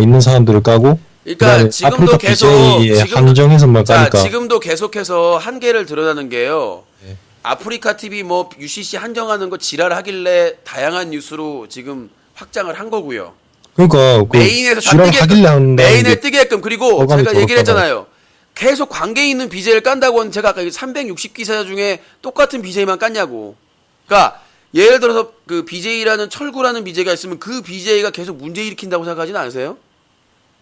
있는 사람들을 까고 그러니까 그다음에 지금도 아프리카 계속 BJ에 한정해서만 자 까니까. 지금도 계속해서 한계를 드러나는 게요. 네. 아프리카 TV 뭐 UCC 한정하는 거 지랄하길래 다양한 뉴스로 지금 확장을 한 거고요. 그러니까 그 메인에서 다 지랄 뜨게끔 하길래 한다는 메인에 게 뜨게끔. 그리고 어감이 제가 얘기를 더럽잖아요. 했잖아요. 계속 관계 있는 BJ를 깐다고 하는 제가 아까 360기사 중에 똑같은 BJ만 깠냐고. 그러니까 예를 들어서 그 BJ라는 철구라는 BJ가 있으면 그 BJ가 계속 문제 일으킨다고 생각하지는 않으세요?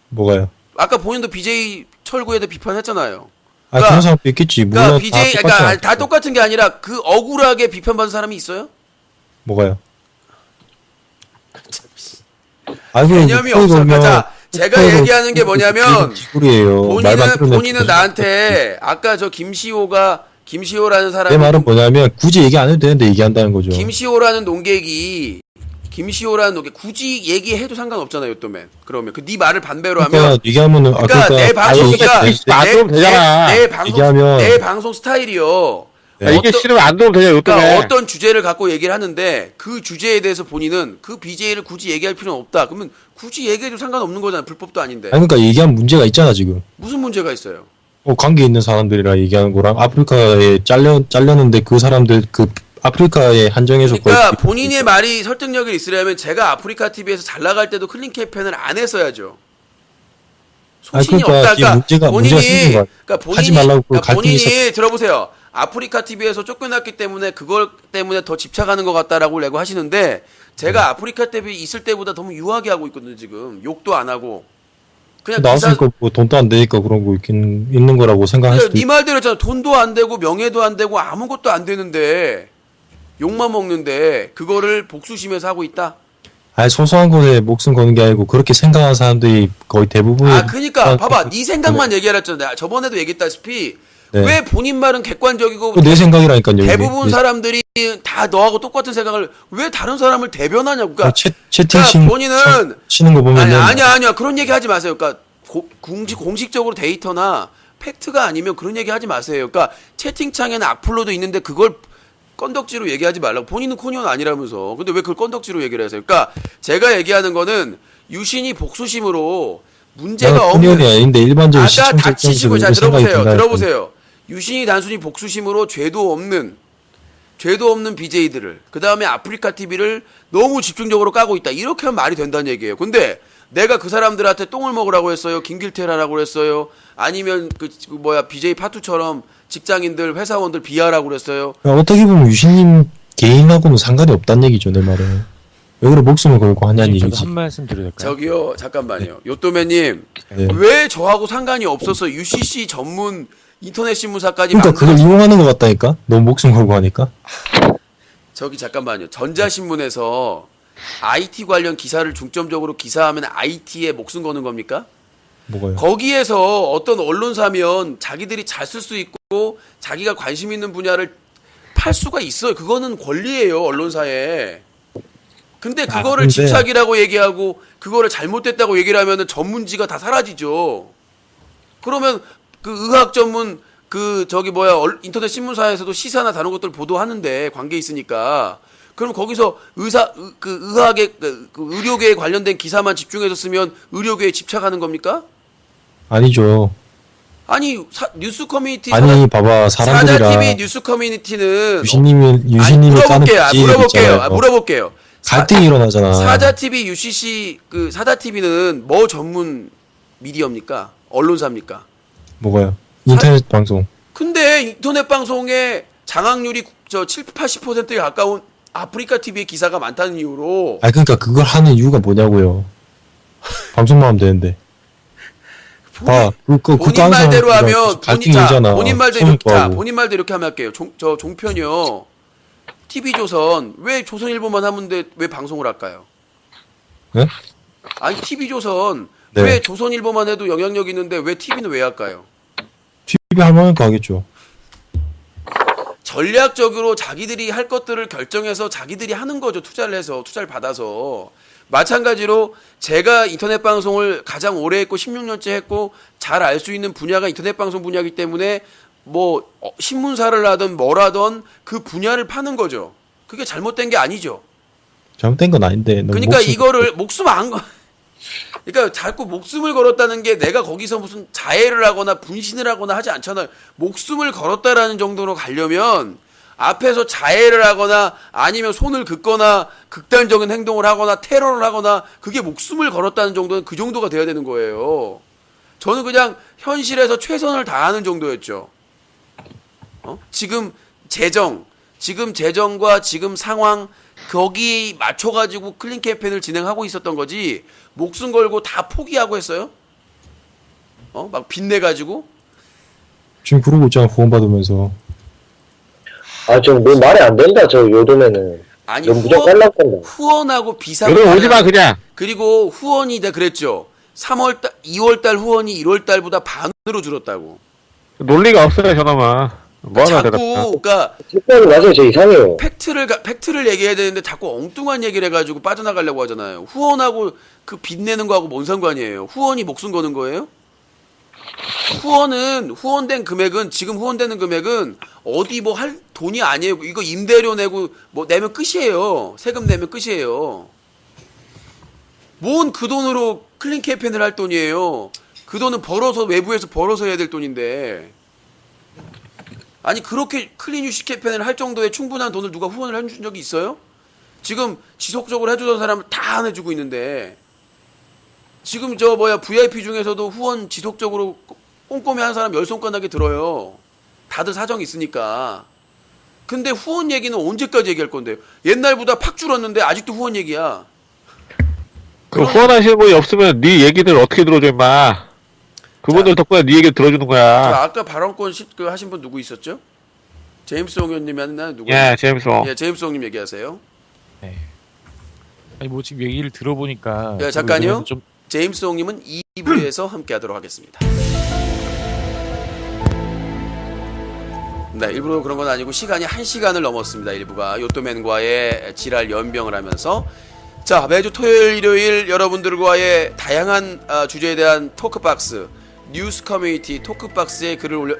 뭐가요? 아까 본인도 BJ 철구에 대해 비판했잖아요. 아 그러니까- 그런 사람도 있겠지. 그러니까 물론 BJ 다 그러니까 똑같지 다 않죠. 똑같은 게 아니라 그 억울하게 비판받은 사람이 있어요? 뭐가요? 아이고 개념이 없어. 자, 제가 얘기하는 게 뭐냐면 기술이에요. 본인은 나한테 아까 저 김시호라는 내 사람이 말은 뭐냐면 굳이 얘기 안 해도 되는데 얘기한다는 거죠. 김시호라는 논객이 굳이 얘기해도 상관없잖아요, 또맨. 그러면 그 네 말을 반대로 하면 그러니까 얘기하면은 그러니까 내 방송이가 안 들어오면 되잖아. 얘기하면- 내 방송 스타일이요. 야, 이게 싫으면 안 들어오면 되냐, 요즘에. 그러니까 어떤 주제를 갖고 얘기를 하는데 그 주제에 대해서 본인은 그 BJ를 굳이 얘기할 필요는 없다. 그러면 굳이 얘기해도 상관없는 거잖아요. 불법도 아닌데. 아니 그러니까 얘기하면 문제가 있잖아 지금. 무슨 문제가 있어요? 관계 있는 사람들이랑 얘기하는 거랑 아프리카에 잘렸는데 그 사람들 그 아프리카에 한정해서 그러니까 거의 본인의 말이 설득력이 있으려면 제가 아프리카 TV에서 잘 나갈 때도 클린 캠페인을 안 했어야죠. 소신이 그러니까 없다. 이게 문제가 생긴 거야. 하지 말라고 그 갈등이 본인이 들어보세요. 아프리카 TV에서 쫓겨났기 때문에 그걸 때문에 더 집착하는 것 같다라고 레고 하시는데 제가 아프리카 TV 있을 때보다 너무 유하게 하고 있거든요. 지금 욕도 안 하고 그냥 나왔으니까 뭐 돈도 안 되니까 그런 거 있는 거라고 생각할 수도 네 말대로 했잖아. 돈도 안 되고 명예도 안 되고 아무것도 안 되는데 욕만 먹는데 그거를 복수심에서 하고 있다. 아니 소소한 거에 목숨 거는 게 아니고 그렇게 생각하는 사람들이 거의 대부분. 그러니까 봐봐. 네 생각만 얘기하라 했잖아. 저번에도 얘기했다시피 네. 왜 본인 말은 객관적이고 내 생각이라니까요. 이게. 대부분 사람들이 다 너하고 똑같은 생각을 왜 다른 사람을 대변하냐고. 그러니까, 채팅 본인은 치는 거 보면 아니야 그런 얘기 하지 마세요. 그러니까 공식적으로 데이터나 팩트가 아니면 그런 얘기 하지 마세요. 그러니까 채팅창에는 악플로도 있는데 그걸 건덕지로 얘기하지 말라고. 본인은 코니언 아니라면서. 근데 왜 그걸 건덕지로 얘기를 하세요? 그러니까 제가 얘기하는 거는 유신이 복수심으로 문제가 없는. 코니언이 아닌데 일반적인 시청자 다치시고 자 들어보세요. 유신이 단순히 복수심으로 죄도 없는 BJ들을 그 다음에 아프리카 TV를 너무 집중적으로 까고 있다. 이렇게 하면 말이 된다는 얘기예요. 근데 내가 그 사람들한테 똥을 먹으라고 했어요. 김길태 하라고 했어요. 아니면 BJ 파투처럼 직장인들 회사원들 비하라고 그랬어요. 어떻게 보면 유신님 개인하고는 상관이 없다는 얘기죠, 내 말은. 왜 그래 목숨을 걸고 하냐는 저도 얘기지. 한 말씀 드려도 될까요? 저기요 잠깐만요. 요또매님 네. 왜 저하고 상관이 없어서 UCC 전문 인터넷 신문사까지 그러니까 그걸 이용하는 것 같다니까. 너무 목숨 걸고 하니까. 저기 잠깐만요. 전자신문에서 IT 관련 기사를 중점적으로 기사하면 IT에 목숨 거는 겁니까? 뭐가요? 거기에서 어떤 언론사면 자기들이 잘 쓸 수 있고 자기가 관심 있는 분야를 팔 수가 있어요. 그거는 권리예요, 언론사에. 근데 그거를 근데- 집착이라고 얘기하고 그거를 잘못됐다고 얘기를 하면은 전문지가 다 사라지죠. 그러면 그 의학 전문 인터넷 신문사에서도 시사나 다른 것들 보도하는데 관계 있으니까 그럼 거기서 의학의 그 의료계에 관련된 기사만 집중해서 쓰면 의료계에 집착하는 겁니까? 아니죠. 아니 뉴스 커뮤니티 아니 봐봐 사람들이랑 사자TV 뉴스 커뮤니티는 유신님이 까는 물어볼게요. 갈등이 일어나잖아. 사자TV UCC 사자TV는 뭐 전문 미디어입니까? 언론사입니까? 뭐가요? 인터넷 방송. 근데 인터넷 방송에 장악률이 80%에 가까운 아프리카 TV의 기사가 많다는 이유로 아 그러니까 그걸 하는 이유가 뭐냐고요. 방송만 하면 되는데. 본인 말대로 하면 갈등이잖아. 본인 말대로 이렇게 하면 할게요. 종편이요. TV조선 왜 조선일보만 하는데 왜 방송을 할까요? 네? 아니 TV조선 네. 왜 조선일보만 해도 영향력 있는데 왜 TV는 왜 할까요? TV 할 만한 거 하겠죠. 전략적으로 자기들이 할 것들을 결정해서 자기들이 하는 거죠. 투자를 받아서. 마찬가지로 제가 인터넷 방송을 가장 오래 했고 16년째 했고 잘 알 수 있는 분야가 인터넷 방송 분야이기 때문에 신문사를 하든 뭘 하든 그 분야를 파는 거죠. 그게 잘못된 게 아니죠. 잘못된 건 아닌데. 너무 그러니까 목숨- 이거를 목숨 안 거. 그러니까 자꾸 목숨을 걸었다는 게 내가 거기서 무슨 자해를 하거나 분신을 하거나 하지 않잖아요. 목숨을 걸었다라는 정도로 가려면 앞에서 자해를 하거나 아니면 손을 긋거나 극단적인 행동을 하거나 테러를 하거나 그게 목숨을 걸었다는 정도는 그 정도가 돼야 되는 거예요. 저는 그냥 현실에서 최선을 다하는 정도였죠. 지금 재정과 지금 상황 거기 맞춰가지고 클린 캠페인을 진행하고 있었던 거지 목숨 걸고 다 포기하고 했어요? 막 빚내가지고? 지금 그러고 있잖아 후원받으면서. 좀 뭐 말이 안 된다, 저 요즘에는. 아니 너 무조건 깔락 건다. 후원하고 비상 여기 오지마 그냥. 그리고 후원이 다 그랬죠. 2월달 후원이 1월달보다 반으로 줄었다고. 논리가 없어요 저놈은. 뭐하나 자꾸 대답. 그러니까 직관이 맞아요, 저 이상해요. 팩트를 얘기해야 되는데 자꾸 엉뚱한 얘기를 해가지고 빠져나가려고 하잖아요. 후원하고 그 빚내는 거하고 뭔 상관이에요? 후원이 목숨 거는 거예요? 후원된 금액은 지금 후원되는 금액은 어디 뭐 할 돈이 아니에요. 이거 임대료 내고 뭐 내면 끝이에요. 세금 내면 끝이에요. 뭔 그 돈으로 클린 캠페인을 할 돈이에요. 그 돈은 외부에서 벌어서 해야 될 돈인데. 아니 그렇게 클린 유시 캠페인을 할 정도의 충분한 돈을 누가 후원을 해준 적이 있어요? 지금 지속적으로 해주던 사람을 다 안 해주고 있는데 지금 저 뭐야 VIP 중에서도 후원 지속적으로 꼼꼼히 하는 사람 열 손가락에 들어요. 다들 사정이 있으니까. 근데 후원 얘기는 언제까지 얘기할 건데요? 옛날보다 팍 줄었는데 아직도 후원 얘기야. 그 후원하시는 분이 없으면 네 얘기들 어떻게 들어줘 임마. 그분들 덕분에 네 얘기를 들어주는 거야. 아까 발언권 하신 분 누구 있었죠? 제임스 옹현님이 하는 누구? 예, 제임스. 예, 제임스 옹님 얘기하세요. 네. 아니 뭐 지금 얘기를 들어보니까 야, 잠깐요. 좀 제임스 옹님은 2부에서 함께하도록 하겠습니다. 네, 일부러 그런 건 아니고 시간이 1시간을 넘었습니다. 일부가 요토맨과의 지랄 연병을 하면서 자 매주 토요일 일요일 여러분들과의 다양한 주제에 대한 토크박스 뉴스 커뮤니티 토크박스에 글을 올려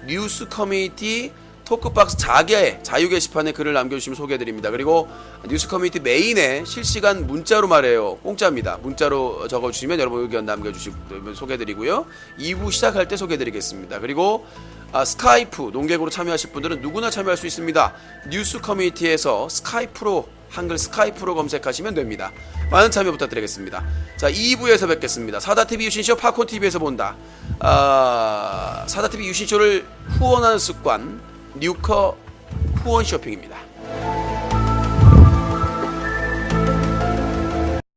뉴스 커뮤니티 토크박스 자유 게시판에 글을 남겨주시면 소개해드립니다. 그리고 뉴스 커뮤니티 메인에 실시간 문자로 말해요. 공짜입니다. 문자로 적어주시면 여러분 의견 남겨주시면 소개해드리고요. 2부 시작할 때 소개해드리겠습니다. 그리고 스카이프 농객으로 참여하실 분들은 누구나 참여할 수 있습니다. 뉴스 커뮤니티에서 스카이프로 한글 스카이프로 검색하시면 됩니다. 많은 참여 부탁드리겠습니다. 자 2부에서 뵙겠습니다. 사다TV 유신쇼 팝콘TV에서 본다. 사다TV 유신쇼를 후원하는 습관 뉴커 후원 쇼핑입니다.